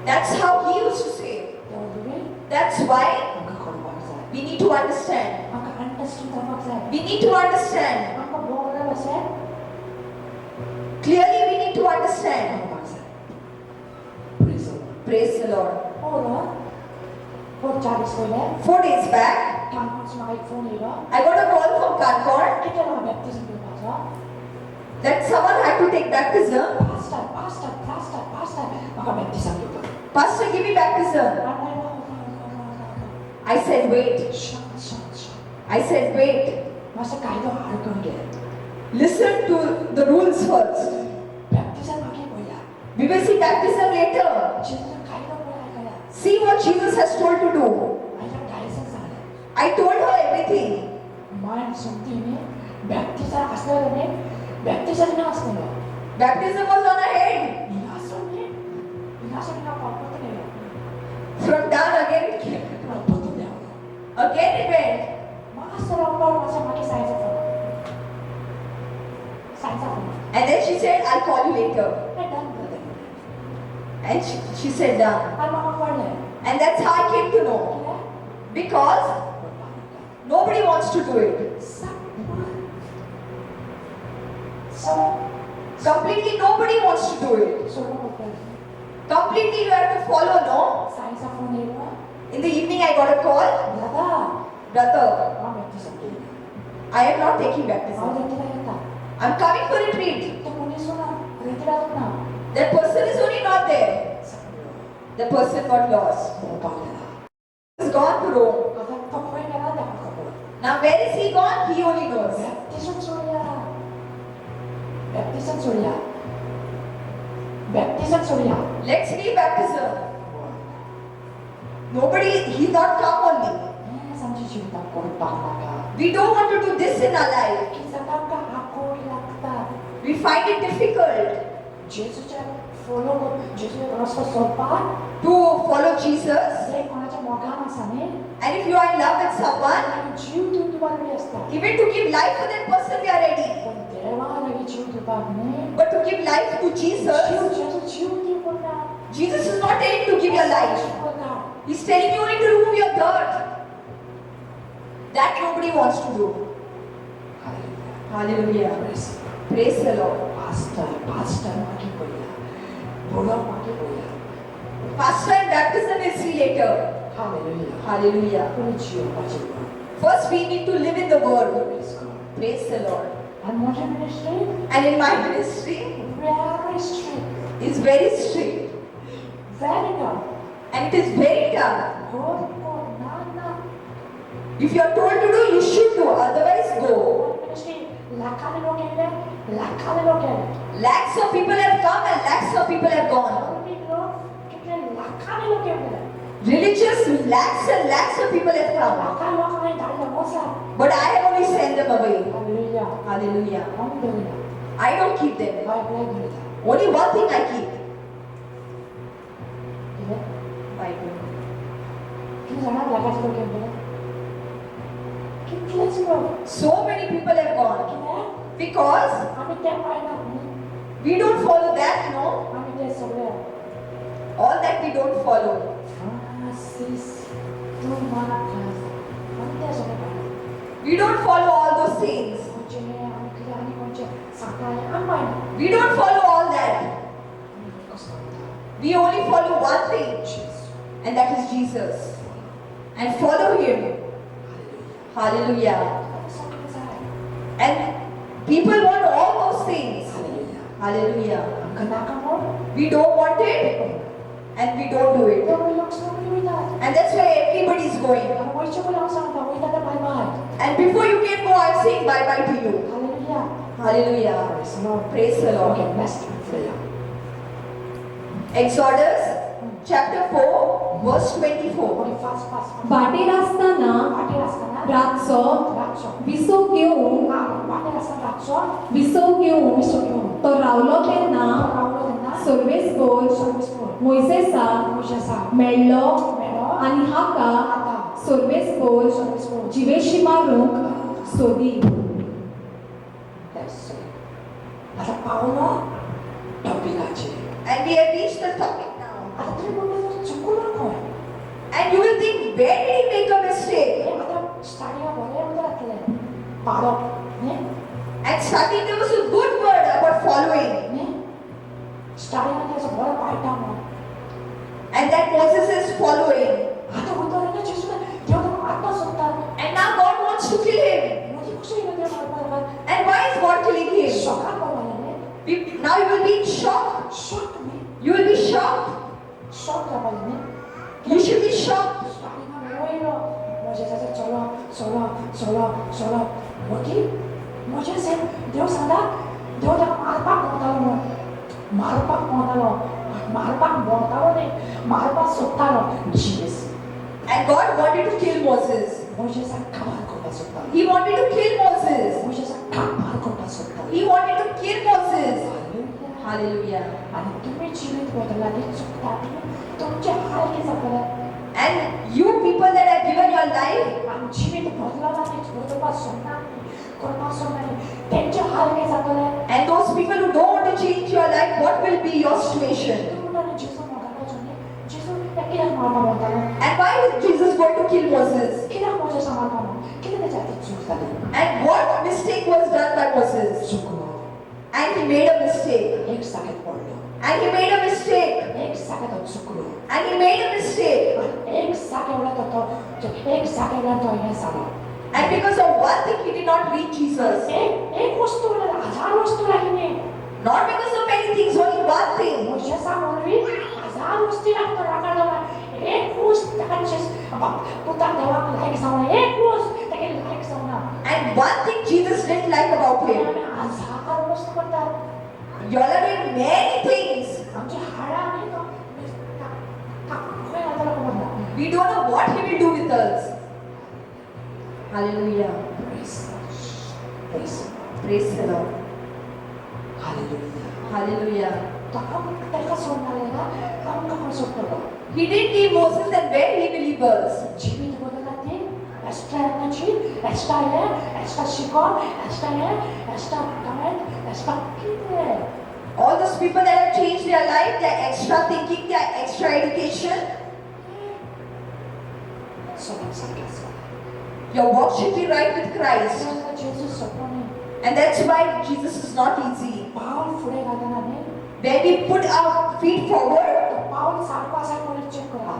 that's how He used to say. देवदुरे That's why आमकां कळपाक जाय. we need to understand. आमकां अंडरस्टँड जावपाक जाय. We need to understand. आमकां बोगडा बसें Clearly, we need to understand. जावपाक जाय. Praise the Lord. Praise the Lord. Ola. por 40 पयले 4 days back, काणकोणचो म्हाका एक फोन येयलो. I got a call from Concord कितें म्हाका बॅप्टिझम घेवपाचो. that someone had to take baptism. Pastor pastor pastor pastor म्हाका बॅप्टिझम घेवपाचो. Pastor, give me baptism. I said, wait. शांत शांत शांत. I said, wait. मातसो कायदो आडकून घे. Listen to the rules first. बॅप्टिझम मागीर पळया. We will see baptism later. जेजून कायदो पळय आयकया. See what Jesus has told to do. आयला डायरेक्शन सांगलें. I told her everything. मायन सुमती न्ही बॅप्टिझम आसलेलो न्ही बॅप्टिझम ना आसलेलो. Baptism was on her head. 이나선이가 어떻게 해요? From down again it came. 어떻게 해요? Again it went. 마스터랑 마지막에 사이즈가 And then she said, I'll call you later. And she said, done. And that's how I came to know. Because nobody wants to do it. Completely nobody wants to do it. Completely you have to follow, no? In the evening I got a call. Brother, I am not taking baptism. I'm coming for retreat. That person is only not there. The person got lost. He's gone to Rome. Now where is he gone? He only knows. Let's leave baptism. Nobody, he's not come only. We don't want to do this in our life. We find it difficult to follow Jesus. And if you are in love with someone, even to give life for that person, we are ready. But to give life to Jesus, Jesus is not telling you to give your life. He's telling you only to remove your dirt. That nobody wants to do. Hallelujah. Praise the Lord. Pastor and baptism is see later. Hallelujah. First we need to live in the word. Praise the Lord. And in my ministry, it's very strict. And it is very tough. If you are told to do, you should do. Otherwise, go. Lakhs of people have come and lakhs of people have gone. Religious, lakhs and lakhs of people have come. But I have only sent them away. Hallelujah. I don't keep them. Only one thing I keep. Bible. So many people have gone. Because we don't follow that, no? All that we don't follow. We don't follow all those things. We don't follow all that. We only follow one thing, and that is Jesus. And follow Him. Hallelujah. And people want all those things. Hallelujah. We don't want it, and we don't do it. And that's why everybody is going. And before you can go, I'm saying bye-bye to you. Hallelujah. Praise the Lord. Exodus chapter 4, verse 24. वाटेर असताना रातचो विसव घेवन तो रावलो तेन्ना सोर्वेस्पोर मोइसेसा मेळ्ळो आनी हाका सोर्वेस्पोर जिवेशी मारूंक सोदी. And we have reached the topic now. And you will think, where did he make a mistake? And starting there was a good word about following. And that Moses is following. And now God wants to kill him. And why is God killing him? Now you will be in shock. You will be shocked. You should be shocked. And God wanted to kill Moses. He wanted to kill Moses. He wanted to kill Moses. Hallelujah. आणि तुम्ही जीवित बदलाने चुकता तुमच्या हालके जगले And you people that have given your life, आणि जीवित बदलाने बरोबर सोडणार कोणा सोडणार त्यांच्या हालके जगले and those people who don't want to change your life, what will be your situation? तुम्हाला जेसू मागायला जाणे जेसू किती मारणार होता And why is Jesus going to kill Moses? किती मोठे समाधान किती त्याच्यात चूक झाली And what mistake was done by Moses? चुकलो And he made a mistake. एक साखर पडलो And he made a mistake. एक साखर चुकलो And he made a mistake. एक साखर तो एक साखर तो हे झाला And because of one thing, he did not reach Jesus. एक वस्तू हजार वस्तू लागली Not because of many things, only one thing. मोठे सामोरी हजार वस्तू लागतो रागाला एक गोष्ट त्याच्याच पुता देवा लायक सामना एक गोष्ट त्याला लायक सामना And one thing Jesus didn't like about him. हजार वस्तू करतात You all are doing many things. आमची हाडा नाही तो काय आता कोणता We don't know what he will do with us. Hallelujah. Press Praise the Lord. Hallelujah Hallelujah. तो हम त्याला सोडणार आहे ना हम कसा सोडतो He didn't leave Moses, and where he will leave us. जीवित बदलाते एक्स्ट्रा एनर्जी एक्स्ट्रा है एक्स्ट्रा शिकॉन एक्स्ट्रा है एक्स्ट्रा कमेंट एक्स्ट्रा कितने All those people that have changed their life, their extra thinking, their extra education, सोडून सांगायचं your walk should be right with Christ. Jeju सोपवणे And that's why Jesus is not easy. पाऊल पुढे घालणार नाही When we put our feet forward, पाऊल सारखं असं कोणी चेक करा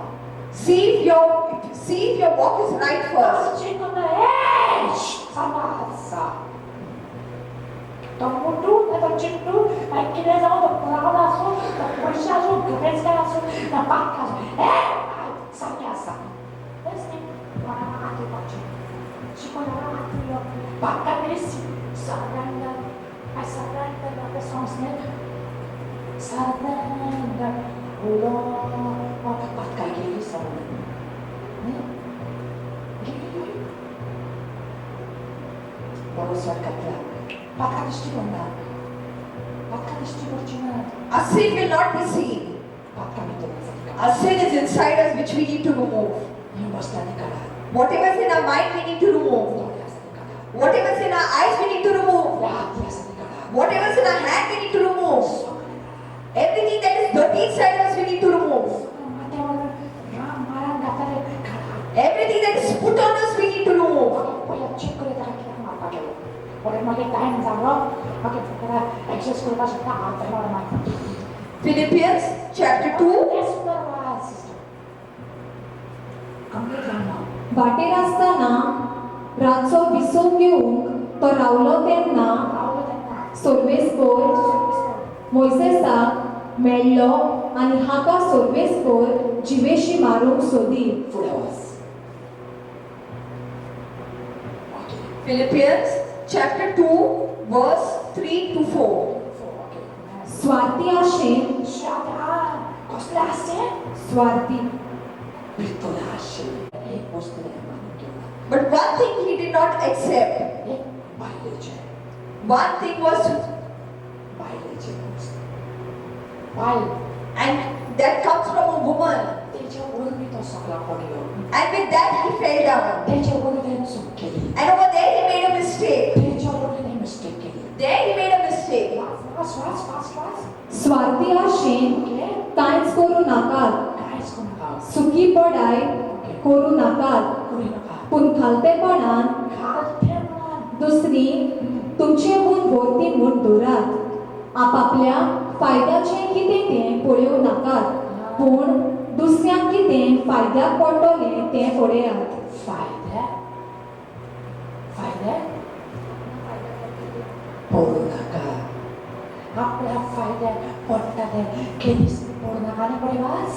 see if your walk is right first. Check करा ए समासा तो मोठू तो चिट्टू किती जाऊ तो पुरावा असो तो पैसा असो गरज काय असो ना पाक असो ए सारखे असा तेच नाही मला आधी पाहिजे शिकवणारा आधी पाका Messi surrender I surrender what the songs name surrender oh Lord पाका गेली surrender बरोबर कपला पाका दृष्टिकोना पाका दृष्टिकोना Our sin will not be seen. पाका मी तुम्हाला Our sin is inside us, which we need to remove. मी बसताना करा Whatever is in our mind, we need to remove. Whatever is in our eyes, we need to remove. Whatever is in our hand, we need to remove. Everything that is dirty inside us, we need to remove. Everything that is put on us, we need to remove. Philippians chapter 2. वाटेर आसतना रातचो विसोम घेवंक तो रावलो तेन्ना सोर्वेस्कोर मोइसेसाक मेळ्ळो आनी हाका सोर्वेस्कोर जिवेशी मारूंक सोदी Philippians chapter 2, verse 3 to 4. स्वार्थी आशेन स्वार्थी But one thing he did not accept. One thing was, and that comes from a woman. And with that he fell down. And over there he made a mistake. There he made a mistake. स्वार्थी आशेन कांयच करूं नाकात सुखी पडाय करूं नाकात पूण खालतेपणान दुसरी तुमचे गुण भोवती म्हूण दवरात आपापल्या फायद्याचें कितें तें पळोवं नाकात पूण दुसऱ्यांक कितें फायद्याक पडटलें तें पळयात आपल्या फायद्यात पडटलें केलीस पडू नाका आनी पळयवास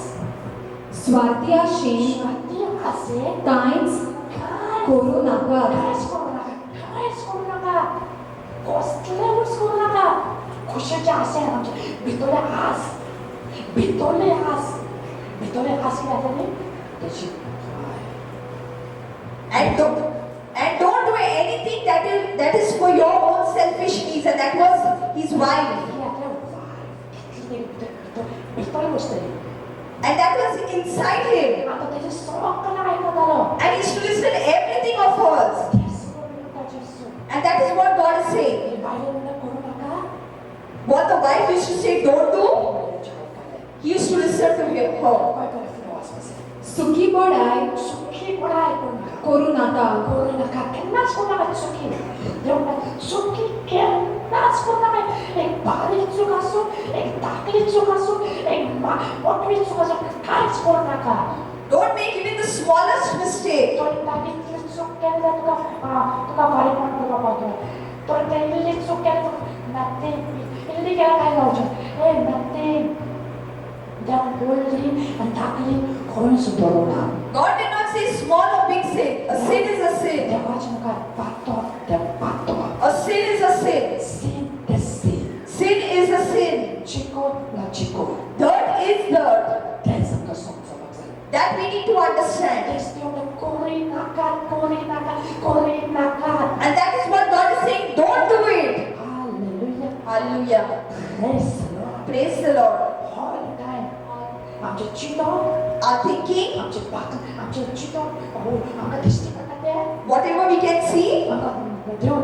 स्वार्थी आशेन कांयच करूं नाकात खुशीचे आशेन आमचे भितरले आस भितरले आस कितें जातलें Techi And don't do anything that is for your own selfish needs. And that was his wife. चितोरी गोष्ट आहे. And that was inside him. आता त्याचे सगळं ऐकत आलं. And he used to listen to everything of hers. ते सगळं विरोधाचे असतो. And that is what God is saying. हे बाहेर करू नका. What the wife used to say, don't do, he used to listen to her. काय करायचं वाचवायचं. सुखी पडाय सुखी पडाय करू नका. करू नका. करू नका. केन्नाच करू नका सुखी. देव म्हणतात, सुखी केन्नाच करू नका. एक बारीक चूक असो, एक धाकली चूक असो, एक मोठी चूक असो, काहीच करू नका. Don't make even the smallest mistake. तो धाकली चूक केली तुका बारीक म्हणून तुका पावतो. तो ते इल्ली चूक केली नथिंग. इल्ली केला काय जावचें. हे नथिंग. देव बोलली आणि धाकली करून सुदारवणार. God did not say small or big sin. A sin is a sin. देवाचे मुखार पातळ, देव पातळ. A sin is a sin. Sin ते sin. Sin is a sin. चिकोट ना चिकोट. Dirt is dirt. ते समजा समजावं जाय. That we need to understand. तेच तेवढं कोरी नाका, कोरी नाका, कोरी नाका. And that is what God is saying. Don't do it. Hallelujah. Hallelujah. Praise the Lord. Praise the Lord. All the time. आमचे चितोड, Our thinking, आमचे पातळ, आमचे चितोड, आमकां दिसता पडटा ते. whatever we can see, आमकां देव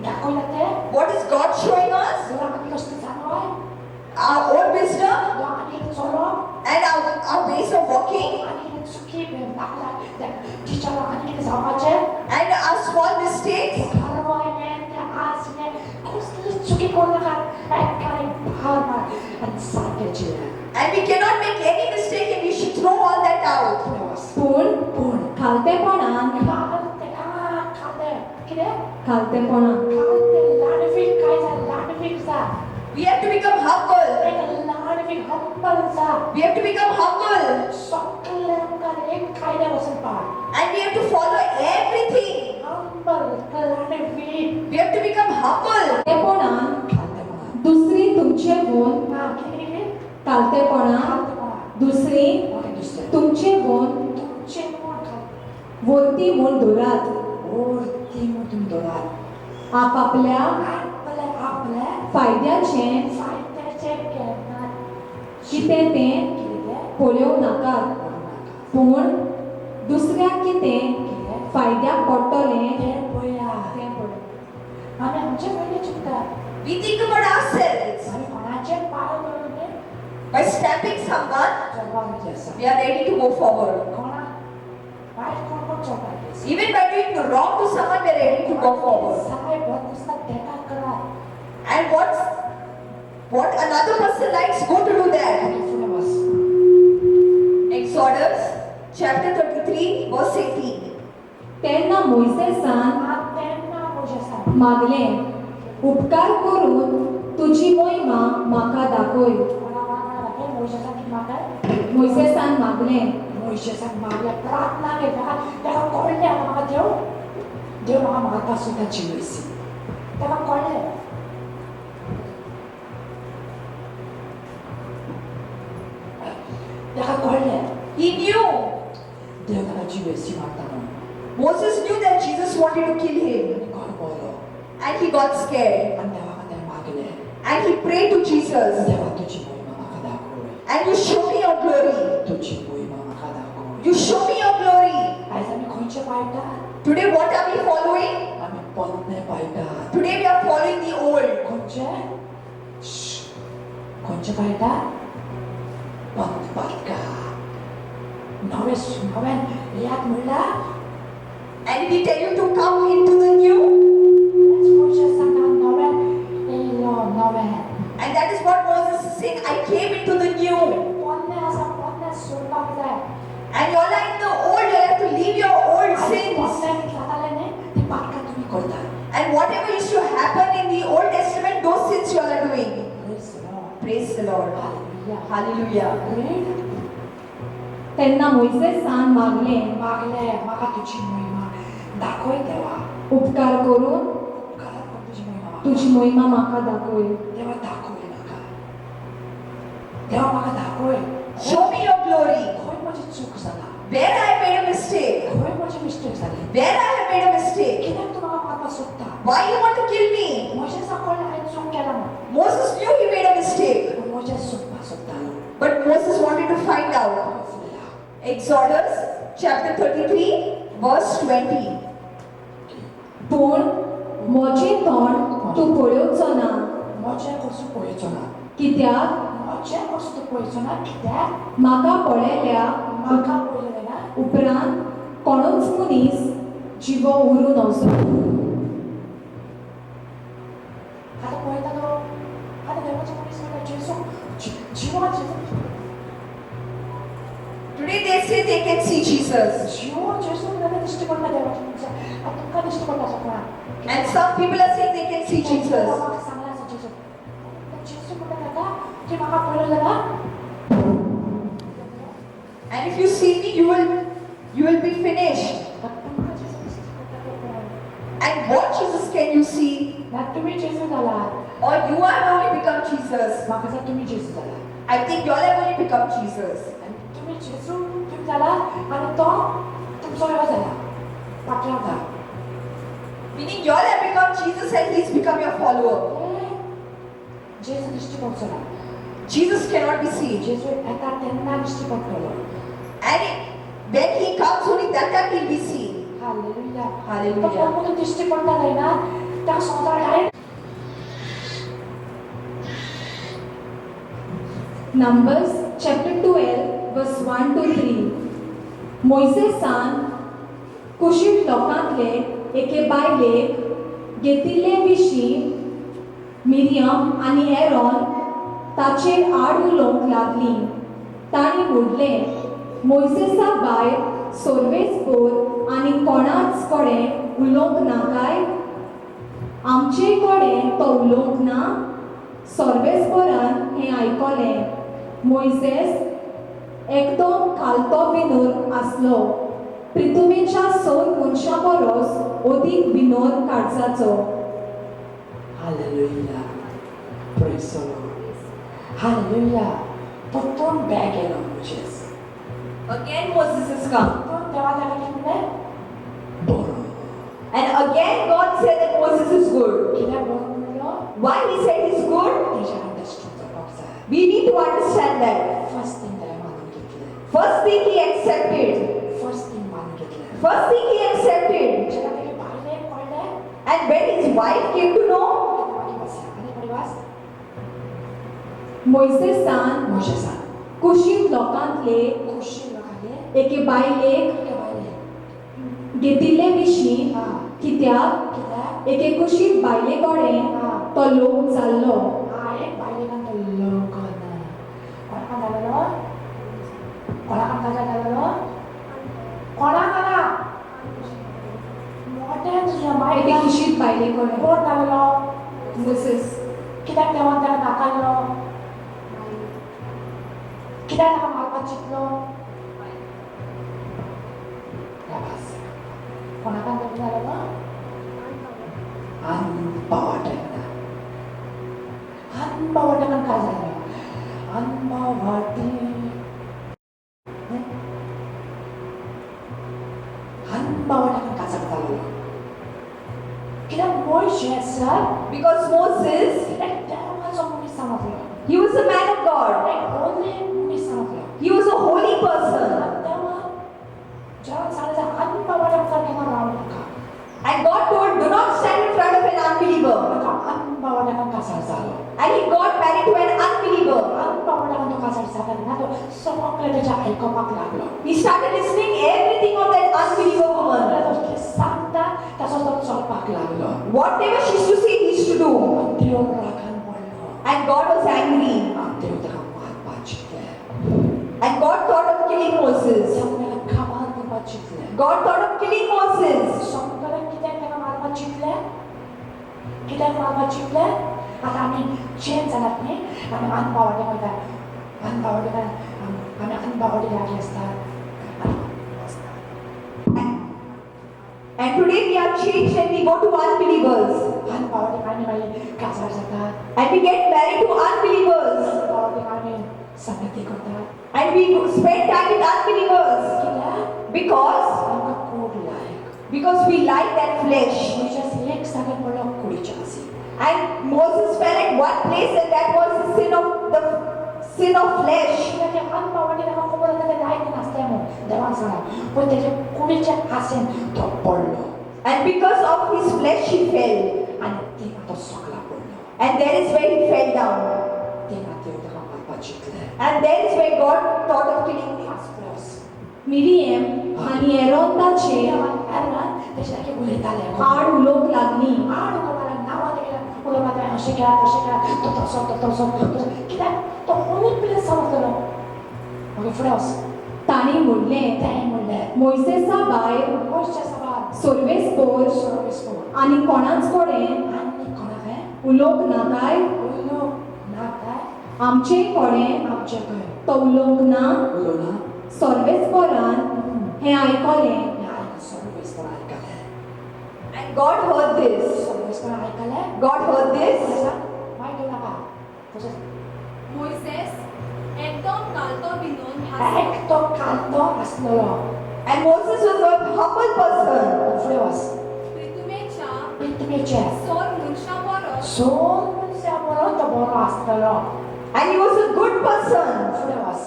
दाखयला ते. what is God showing us, देव आमकां कसलें जानवाय. our own wisdom, देव आनी कितें चलोप. and our ways of walking, आनी कितें चुकी नाकला त्या टिचराक आनी कितें जावपाचें. and our small mistakes. घरवायलें तें आसलें कसली चुकी करूं नाका. एकाय भार मार आनी सारकें जियें. And we cannot make any mistake and we should throw all that out. पूण खालतेपणान खालतेपणान We have to become humble. We have to become humble. And we have to follow everything. We have to become humble. खालतेपणान दुसरी तुमचे गुण खालतेपणान दुसरी तुमचे गुण वर्ती म्हूण धरात. आपापल्या फायद्याचें कितें तें पळोवंक नाकात. पूण दुसऱ्याक कितें फायद्याक पडटलें तें पळय. आमी आमचे पयलीं चिंतता. We think about ourselves. आमी कोणाचेर पावल दवरले By stamping someone, चलपाक आसा. we are ready to go forward. कोणा वायट कोण चलपाक आसा. Even by doing the wrong to someone, we are ready to go forward. सगळे बद दिसता तेका करा. And what another person likes, go to do that. आनी फुडें वच. Exodus chapter 33, verse 18. तेन्ना मोइसेसान तेन्ना मोजेसान मागलें, उपकार करून तुजी मोहिमा म्हाका दाखय. कोणा हे मोजेसान कितें मागलें. मोइसेसान मागलें, मोजेसान मागलें प्रार्थना केली. तेका कळ्ळें आतां म्हाका देव म्हाका मारपाक सुद्दां जिवयसी. तेका कळ्ळें. तेका कळ्ळें. He knew. देव तेका जिवयसी मारता म्हणून. Moses knew that Jesus wanted to kill him. आनी घर बोलो. And he got scared. आनी देवा खातीर मागलें. And he prayed to Jesus. देवा तुजी मोहिमा म्हाका दाखय. And you show me your glory. तुजी मोहिमा म्हाका दाखय. You show me your glory. आयज आमी खंयचे पावता. Today, what are we following? आमी पोन्ने पावता. Today, we are following the old. खंयचे खंयचे पावता. पोन्ने पावता. नवें याद म्हणल्यार And we tell you to come into the new. खंयचे सांगा नवें येयलो नवें. And that is what Moses is saying. I came into the new. पोन्ने आसा पोन्ने सोडपाक जाय. And you are in the old. You have to leave your old sins. पोन्ने जाताले न्ही ती पाटका तुमी करता. And whatever used to happen in the Old Testament, those sins you all are doing. Praise the Lord. Praise the Lord. Hallelujah. Hallelujah. Read. तेन्ना मोइसेसान मागलें, मागलें म्हाका तुजी मोहिमा दाखय देवा. उपकार करून घरात कोण तुजी मोहिमा म्हाका. तुजी मोहिमा म्हाका दाखय. देवा दाखय म्हाका. देवा म्हाका दाखय. Show me your glory. खंय म्हजी चूक जाला. Where I have made a mistake. खंय म्हजी मिस्टेक जाली. Where I have made a mistake. कित्याक तूं म्हाका मारपाक सोदता. Why you want to kill me? मोजेसा कळ्ळें हांवें चूक केला म्हणून. Moses knew he made a mistake. पूण मोजेस सोदपाक सोदतालो. But Moses wanted to find out. Exodus chapter 33, verse 20. पूण म्हजें तोंड तूं पळोवचो ना म्हजें कसो पळोवचो ना कित्याक म्हजें कसो तूं पळोवचो ना कित्याक म्हाका पळयल्या म्हाका पळयलें ना उपरांत कोणूच मनीस जिवो उरूं नवसो आतां पळयता न्हू आतां देवाचो मनीस म्हणटा जेजू जिवो जेजू Today they say they can see Jesus. जिवो जेजू नाल्या दिश्टी पडटा देवाच्या मनशाक आतां तुमकां दिश्टी पडटा सगळ्यांक And some people are saying they can see Jesus. म्हाका सांगला आसा जेजू जेजू म्हणटा ताका की म्हाका पळयलें ना And if you see me, you will be finished. तुमकां जेजू दिश्टी पडटा तो पळय And what Jesus can you see? ना तुमी जेजू जालात Or you have only become Jesus? म्हाका दिसता तुमी जेजू जालात I think you all have only become Jesus. आनी तुमी जेजू तुमी जालात आनी तो तुमचो ह्यो जाला पाटलांव जाला Meaning you all have become Jesus and He's become your follower. जेजू दिश्टी पडचो ना Jesus cannot be seen. जेजू येता तेन्ना दिश्टी पडटलो And when He comes only that time He'll be seen. Hallelujah Hallelujah. तो कोण दिश्टी पडटा जायना त्या संवसार direct Numbers chapter 12 verse 1 to 3 मोइसेसान कुशीक लोकांतले एके बायलेक घेतिल्ले विशीं मिरियम आनी एरोन ताचेर आड उलोवंक लागलीं तांणी म्हणलें मोइसेसा भायर सोर्वेसपोर आनी कोणाच कडेन उलोवंक ना काय आमचे कडेन तो उलोवंक ना सोर्वेसपोरान हें आयकलें मोइसेस एकदम खालतो विनोद आसलो पृथ्वीच्या 100 मनशां परस अदीक विनोद काडचाचो hallelujah praise the Lord hallelujah तो तोंड बॅग गेलो Moses Again Moses has come. तो देवा ताका म्हणलें बरो And again God said that Moses is good. कित्याक बरो म्हणलो Why He said He's good? तेजें अंडरस्टँड करपाक जाय We need to understand that. First thing ताणें मानून घेतलें First thing He accepted. First thing मानून घेतलें First thing He accepted. जेन्ना तेगे बायलेक कळ्ळें And when His wife came to know, आनी परिवास मोइसेसान मोजेसान कुशीक लोकांतले खुशी लोकांले एके बायलेक के बायले घेतिल्ले विशीं हा कित्याक कित्याक एके कुशीक बायले कडेन तो लोक जाल्लो एक बायलेकान तो लोक ना कोणाक जालेलो कोणाक काजार जालेलो कोणाक ना मोठ्यान तुज्या एके बायलेक कुशीक बायले कडेन कोण जालेलो मोसेस कित्याक देवान ताका नाकारलो कित्याक ताका मारपाक चिंतलो कोणाक जालेलो अनपावटेकना अनपावटेकन काय जालें अनपावटी अनपावटेकन काजार जालेलो कित्याक मोइशेस because Moses, एक देवाचो मनीस समजलो he was a man of God. एक होली मनीस समजलो He was a holy person. देवा जेवण सांगलें अनपावटेकन केन्ना रावूं नाका And God told, do not stand in front of an unbeliever. ताका अनपावटेकन काजार जालो And he got married to an unbeliever. अनपावटेकन तो काजार जालो तेन्ना तो सगळें तेजें आयकोपाक लागलो He started listening everything of that unbeliever woman. सांगता ताचो तो चलपाक लागलो Whatever she used to say, he used to do. देव रागान पडलो And God was angry. देव ताका मारपाक चिंतलें And God thought of killing Moses. सगळ्यांक कामार करपाक चिंतलें God thought of killing Moses. सगळ्यांक कित्याक ताका मारपाक चिंतलें कित्याक मारपाक चिंतलें आतां आमी चेंज जाल्यात न्ही आमी अनपावटे वयता अनपावटे आमी अनपावटे लागले आसतात And today we are changed and we go to unbelievers. अनपावटे आमी मागीर काजार जातात And we get married to unbelievers. अनपावटे आमी संगती करतात And we spend time with unbelievers. कित्याक Because आमकां खूब लायक because we like that flesh. मोइशेस एक जाग्यार पडलो कुडीच्या आसी And Moses fell at one place, and that was the sin of flesh. कित्याक अनपावटी ताका खबर आसा तें जायत नासलें म्हूण देवान सांगलें पूण तेजे कुडीच्या आसेन तो पडलो And because of his flesh he fell. आनी थिंगा तो सकला पडलो And there is where he fell down. थिंगा देव ताका मारपाक चिंतलें And there is where God thought of killing him. Miriam आनी एरोन ताचे देवान तेजे लागीं उलयताले आड उलोवंक लागली. आड उलोवपाक नांवां तेगे उलोवपाक अशें केला तशें केला तो तसो कित्याक तो कोणी पिले समजलो मागीर फुडें वच तांणी म्हणलें तें म्हणलें मोइसेसा भायर गोंयच्या सभार सोर्वेस्पोर सर्वीस आनी कोणाच कडेन आनी कोणाक उलोवंक नाकाय. उलोवंक ना काय आमचे कडेन आमचे खंय तो उलोवंक ना. उलोवना सोर्वेस्पोरान हें आयकलें. सर्वीस आयकलें And God heard this. Service आयकलें God heard this. मागीर घेवं नाका तशें मोइसेस एकदम कालतो बिनून एक तो कांतो आसलेलो And Moses was a humble person. फुडें वच पृथ्वीच्या पितमेचे सोर मनशा बरो सोन मनशा बरो तो बरो आसलेलो And he was a good person. फुडें वच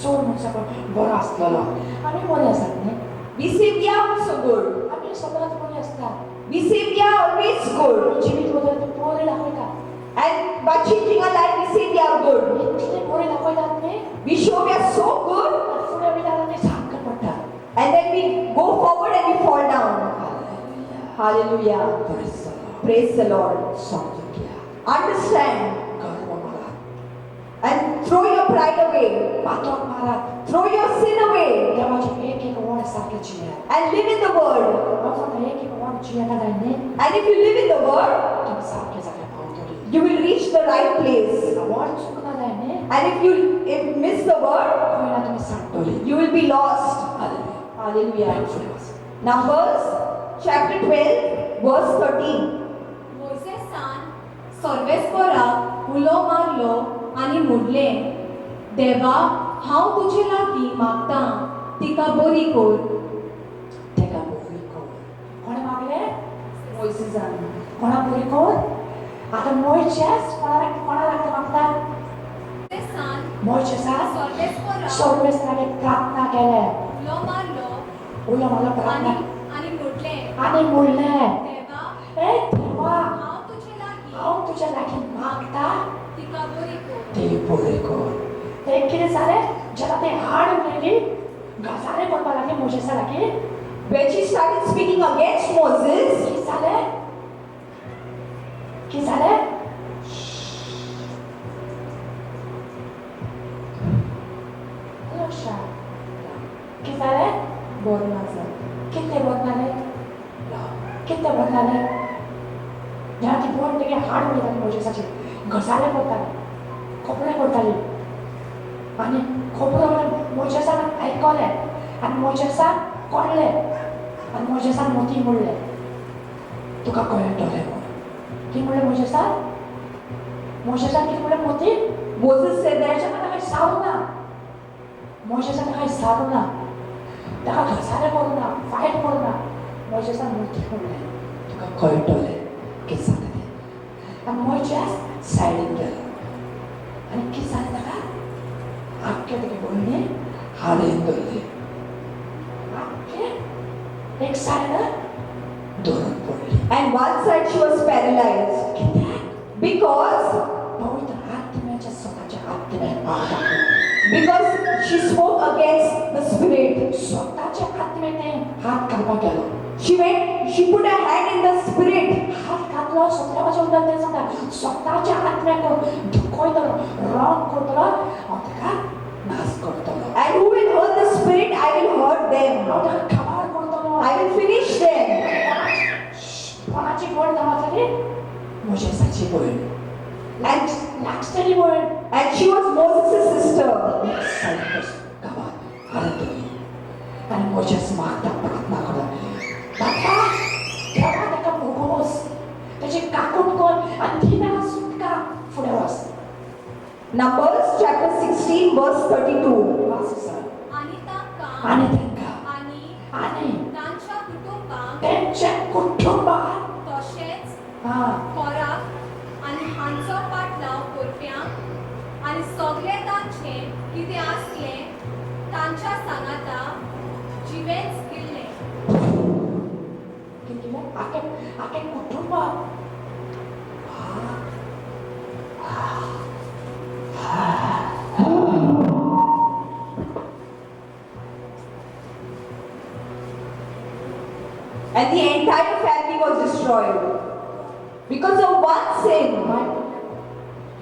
सोन मनशा बरो आसलेलो आमी बरे आसात न्ही We say we are also good. आमी सदांच बरे आसता We say we are always good. जिवीत बदल बरे दाखयता And by changing our life, we say we are good. इतले बरे दाखयतात न्ही We show we are so good, फुडें वयता आनी सारकें पडटा and then we go forward and we fall down. Hallelujah. Praise the Lord. Understand and throw your pride away. Throw your sin away and live in the Word. And if you live in the Word, you will reach the right place. And if you miss the Word, you will be lost. Hallelujah. Numbers chapter 12, verse 13. मोइसेसान सोर्वेस्पोराक उलो मारलो आनी म्हणलें देवा हांव तुजे लागीं मागतां तिका बरी कर. कोणे मागले Moses and कोणा बरी कर आता मोयचेस कोणा लागता मागता मोइसेसान मोयचेसा सोर्वेस्पोराक सर्वेस लागे प्रार्थना केले उलो मारलो उलो मला आनी प्रार्थना आनी म्हणलें आणि म्हणले देवा ए देवा हांव तुजे लागीं हांव तुझ्या लागीं मागता तिका बरी कर. ते बरे कर ते कितें जालें जेन्ना ते हाड उलयली गजाले करपा लागली मोजेसा लागीं when she started speaking against Moses, की जालें लक्षा की जालें Bornasa. कितले बदनाले कितले बदनाले जेन्ना ती बोल तेगे हाड उडयताली मोजेसाची गजाले करताली कपडे करताली आनी खबर मोजेसान आयकलें आनी मोजेसान कळ्ळें आनी मोजेसान मोती म्हणलें तुका कळटलें म्हूण कितें म्हणलें मोजेसान कितें म्हणलें मोती Moses said that ताका कांय सारूना मोजेसान कांय सारूना ताका गजाले करूना फायट करूना मोजेसान मोती म्हणलें तुका कळटलें कितें जालें तें आनी मोजेस सायडीन गेलो आनी कितें जालें ताका आख्खे तेगे भयणी हाडून धरली आख्खे एक सायड धरून पडली and one side she was paralyzed कित्याक because पवित्र आत्म्याच्या स्वताच्या आत्म्यान पाव दाखलो because she spoke against the spirit. स्वताच्या आत्म्याने हात घालपाक गेलो She put her hand in the spirit. हात घातलो सतरा वाजता उदक तें सांगता स्वताच्या आत्म्याक दुखयतलो रॉंग करतलो हांव ताका नाश करतलो And who will hurt the spirit, I will hurt them. हांव ताका खबर करतलो I will finish them. कोणाची भयण जाली मोजेसाची भयण लागतली भयण And she was Moses' sister. गावात हाडून आनी मोजेस मागता प्रार्थना करता बाबा देवा ताका भोगोस तेजी काकूट कर आनी दिना सुटका फुडें वच Numbers chapter 16, verse 32. Watch sir आनी ताका आनी तांकां आनी आनी तांच्या कुटुंबाक तेंच्या कुटुंबाक तशेंच हा खोराक आनी हांचो पाटलाव करप्यांक कितें आसलें तांच्या सांगाता जिवेंच गेल्लें. कितले आके कुटुंब And the entire family was destroyed. Because of one sin.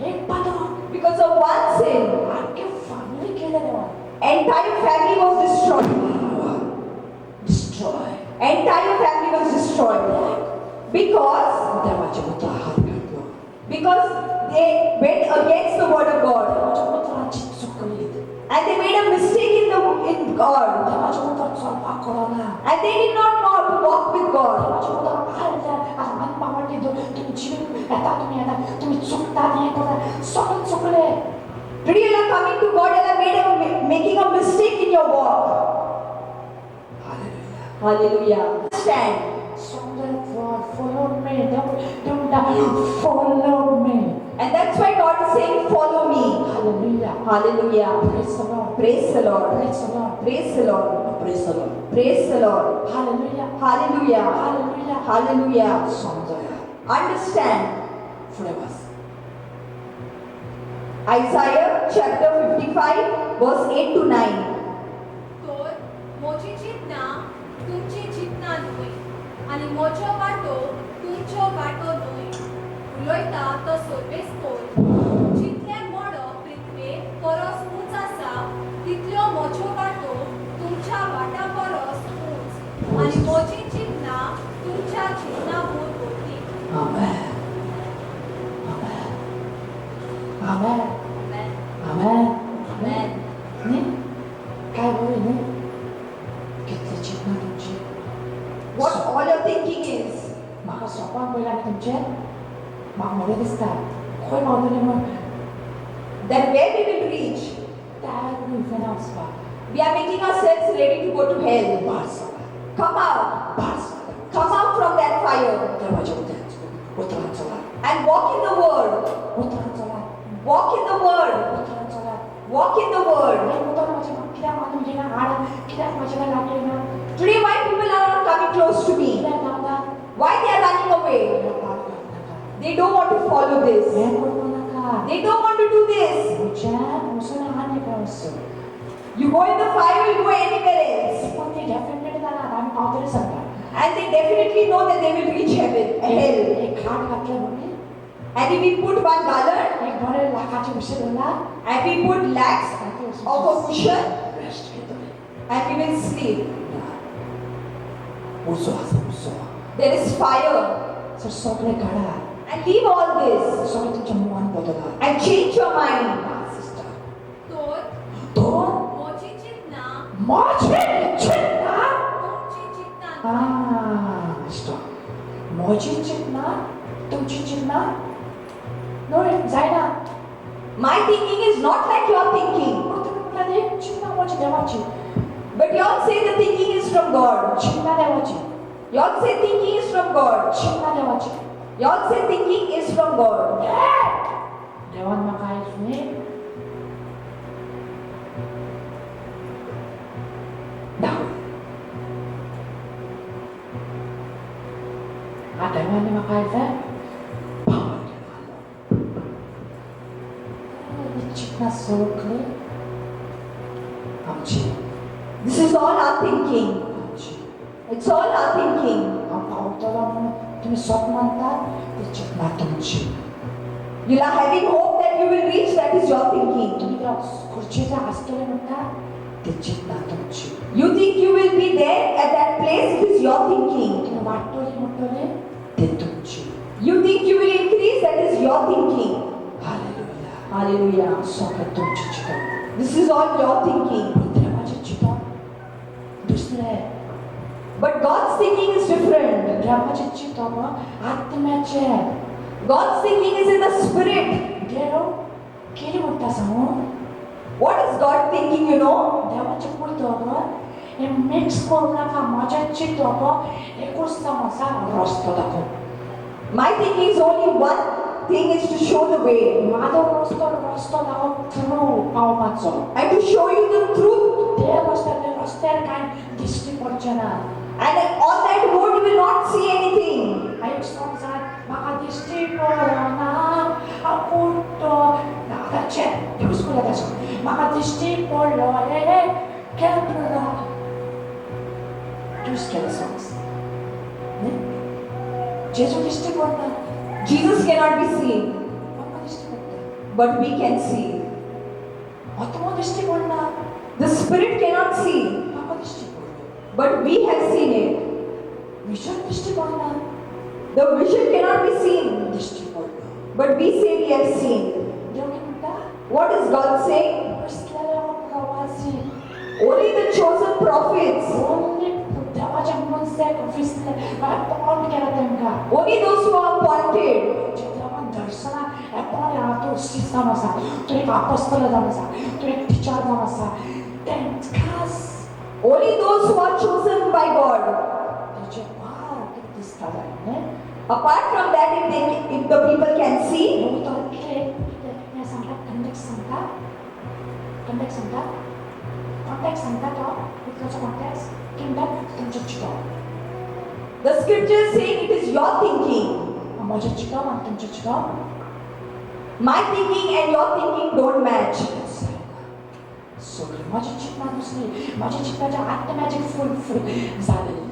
एक पादो Because of one sin. आके फॅमिली केले देवा Entire family was destroyed. Destroy Entire family was destroyed. Because देवाचे पुत्र हात घातलो they went against the word of God. देवाच्या पुत्राची चुकली And they made a mistake in God. देवाच्या पुत्र स्वयंपाक corona And they did not know how to walk with God. देवाचे पुत्र आयले आज मन पावडली तुम्ही जीवन येता तुम्ही चुकता नाही करता सगळं चुकले Today you are coming to God and are making a mistake in your walk. Hallelujah Hallelujah. Stand. Someday follow me don't follow me And that's why God is saying, follow me. Hallelujah Hallelujah. praise the Lord Praise the Lord. praise the Lord Praise the Lord. praise the Lord Praise the Lord. Hallelujah Hallelujah. Hallelujah Hallelujah. Someday Understand. forever Isaiah chapter 55 verse 8 to 9. तर म्हजी चिंतना तुमची चिंतना न्हय आनी म्हजो वाटो तुमचो वाटो न्हय. उलयता तो सोर्बेस्कोर जितले मोडो पृथ्वे परस उंच आसा तितलो म्हजो वाटो तुमच्या वाटा परस उंच आनी म्हजी चिंतना तुमच्या चिंतना भोवती. Amen Amen Amen Amen. Amen Amen. नी काय बोले नी कितली चिंता तुमची What all your thinking is. म्हाका सोपान पयला न्ही तुमचे म्हाका बरें दिसता खंय पावतले म्हण Then where we will reach? तयार करून इफेना वचपाक We are making ourselves ready to go to hell. भार सोडा Come out. भार soda Come out from that fire देवाच्या उतरान चला and walk in the word. उतरान चला Walk in the word. उतरान चला Walk in the word. हे उतर माझे कित्याक मागून घेना हाड कित्याक माझे लागले ना Today, why people are not coming close to me? कित्याक दादा Why they are running away? They don't want to follow hey this. करू नका They don't want to do this. तुझ्या वचून आनी काय वचू You go in the fire, you go anywhere else. पण ते डेफिनेटली जाणार आम्ही पावतले सांगता And they definitely know that they will reach heaven, hell. एक खाट घातले म्हणे And if we put one garland, एक बरे लाखाचे विषय बोलला and we put lakhs of a cushion, rest घेतले and we will sleep. उजो आसा उजो There is fire. सर सगळे काढा And leave all this. सगळे तुमच्या मन बदला And change your mind. Sister तर तो म्हजी चिंतना माझे चिंता तुमची चिंतना स्टॉप माझी चिंता तुमची चिंता नोय जायना My thinking is not like your thinking. चिंता माझी देवाची But you all say the thinking is from God. चिंता देवाची You all say thinking is from God. चिंता देवाची You all say thinking is from God. देवान म्हाका आयज न्ही देवानी म्हाका आयज चिंता सगळी आमची This is all our thinking. आमची It's all our thinking. हांव पावतलो म्हणून तुमी स्वप्न मानतात ती चिंता तुमची You are having hope that you will reach, that is your thinking. तुम्ही त्या खुर्चीच्या आसतले म्हणटा ती चिंता तुमची You think you will be there at that place, it is your thinking. तुम्ही वाटतली म्हणटले ती तुमची You think you will increase, that is your thinking. Hallelujah Hallelujah. सगळं तुमची चिंता This is all your thinking. देवाची चिंता दुसरे But God's thinking is different. देवाची चिंता आत्म्याचे God's thinking is in the spirit. देव कितें म्हणटा सांगू What is God thinking, you know? देवाचे कुर्तोब हे मिक्स करू नाका माझ्या चिंतोब एकूच तमासा रस्तो दाखव My thinking is only one thing is to show the way माझं दाखव true पावपाचो and to show you the truth. ते रस्त्यार कांय दिश्टी पडचे ना And on that road you will not see anything. एक संवसार म्हाका दिश्टी पडना हांव कुट्टो नादाचे यूज करूं ताचो म्हाका दिश्टी पडलो रे केन्ना यूज केले songs जेजू दिश्टी पडना Jesus cannot be seen, म्हाका दिश्टी पडटा but we can see. आत्मा दिश्टी पडना The Spirit cannot see, म्हाका दिश्टी पडलो but we have seen it. Vision दिश्टी पडना The vision cannot be seen, दिश्टी पडलो but we say we have seen. देव कितें म्हणटा What is God saying? कसलेले प्रवासी Only the chosen prophets, only देवाच्या मनसेक विसले अपॉइंट केला तेंकां only those who are appointed, जे देवान दर्शना अपॉइंट हा तूं सिस्टम आसा तूं एक अपोस्तल जावन आसा तूं एक टिचर जावन आसा तेंकांच only those who are chosen by God. तेजे भार कितें दिसता जाय न्ही Apart from that, if the people can see, न्हू तो हें सांगता कंडक्ट सांगता कॉन्टेक्स्ट सांगता तो इतलोचो कॉन्टेक्स्ट कंडक्ट तुमचो चितो the scripture is saying it is your thinking. म्हजो चितो आनी तुमचो चितो My thinking and your thinking don't match. सगळी म्हजी चिंतना दुसरी म्हज्या चिंतनाच्या आत्म्याची फूल जालेली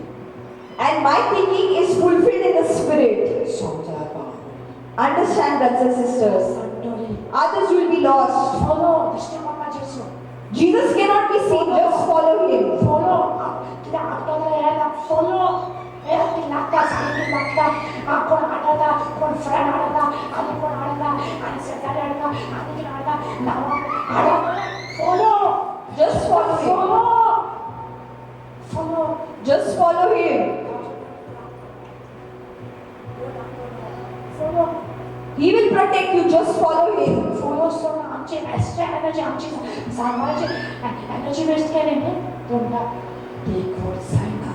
And my thinking is fulfilled in the spirit. समजाय पावली Understand, brothers and sisters. संतोरी Others will be lost. Follow दिश्टी पडना जेसू Jesus cannot be seen, just follow him. Follow कित्याक आपल्याला येना फॉलो ती लागता सारकी लागता कोण आडता कोण फ्रेंड आडता आनी कोण आडता आनी शेजारी आडता आनी कितें आडता नांवां आडता follow Just follow him. Follow Just follow him. Follow He will protect you, just follow him. Follow सोडून आमची एक्स्ट्रा एनर्जी आमची सांबाळची एनर्जी वेस्ट केली न्ही तुमकां ती गोड जायना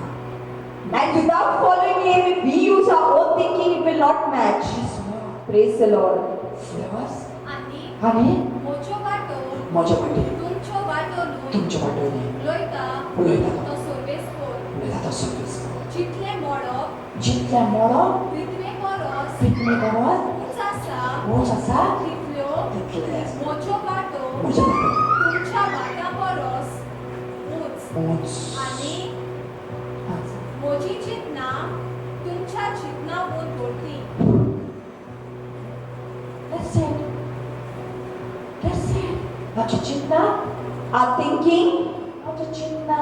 And without following him, if we use our own thinking, it will not match. Praise the Lord. Flavours आनी आनी म्हज्यो वाटो म्हज्या वाटेन तुमच्यो वाटो न्हू तुमच्या वाटेनी उलयता उलयता तो सोर्बेस्कोर उलयता तो सर्वीस जितलें मोडप जितले मोडप तितलें परस तितले परस उंच आसा उंच आसा तितल्यो तितले म्हज्यो वाटो म्हज्या वाटेन तुमच्या वाट्या परस उंच उंच आनी म्हजी चिंतना तुमच्या चिंतनावून व्हडली That's it. That's it. म्हजी चिंतना Our thinking, म्हजी चिंतना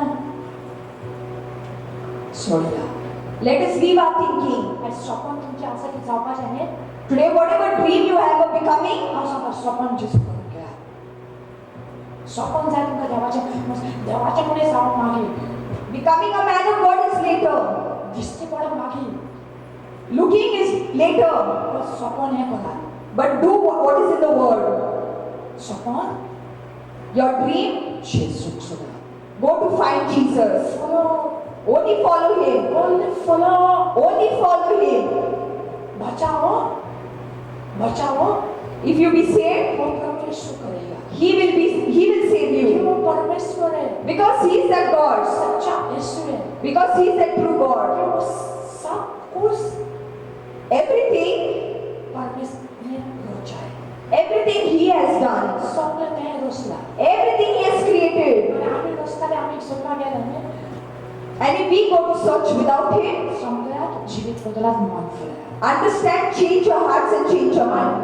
सोडला let us leave our thinking. आनी स्वप्न तुमचें आसा की जावपाचें न्ही Today, whatever dream you have of becoming, हांव सांगता स्वप्न जेसू करून घ्या स्वप्न जाय तुमकां देवाचें फुडें जावप मागीर becoming a man of God is later. दिश्टी पडप मागीर Looking is later. पण स्वप्न हें करा But do what is in the word. स्वप्न Your dream, जेजूक सोडा go to find Jesus. Follow Only follow him. Only follow Only follow him. बचाओ If you be saved, वो प्रभु यीशु करेगा he will save कि you. वो परमेश्वर है Because he is that God. सच्चा यीशु है Because he is that true कि God. वो सब कुछ Everything, परमेश्वर ने रचा है everything he has done. सब ने तय रचला Everything he has created. आणि आम्ही रचताले आम्ही सोडला गेला न्ही And if we go to search without him, सगळ्यात जीवित बदलात मन फुले understand, change your hearts and change your mind.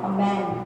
Amen Amen.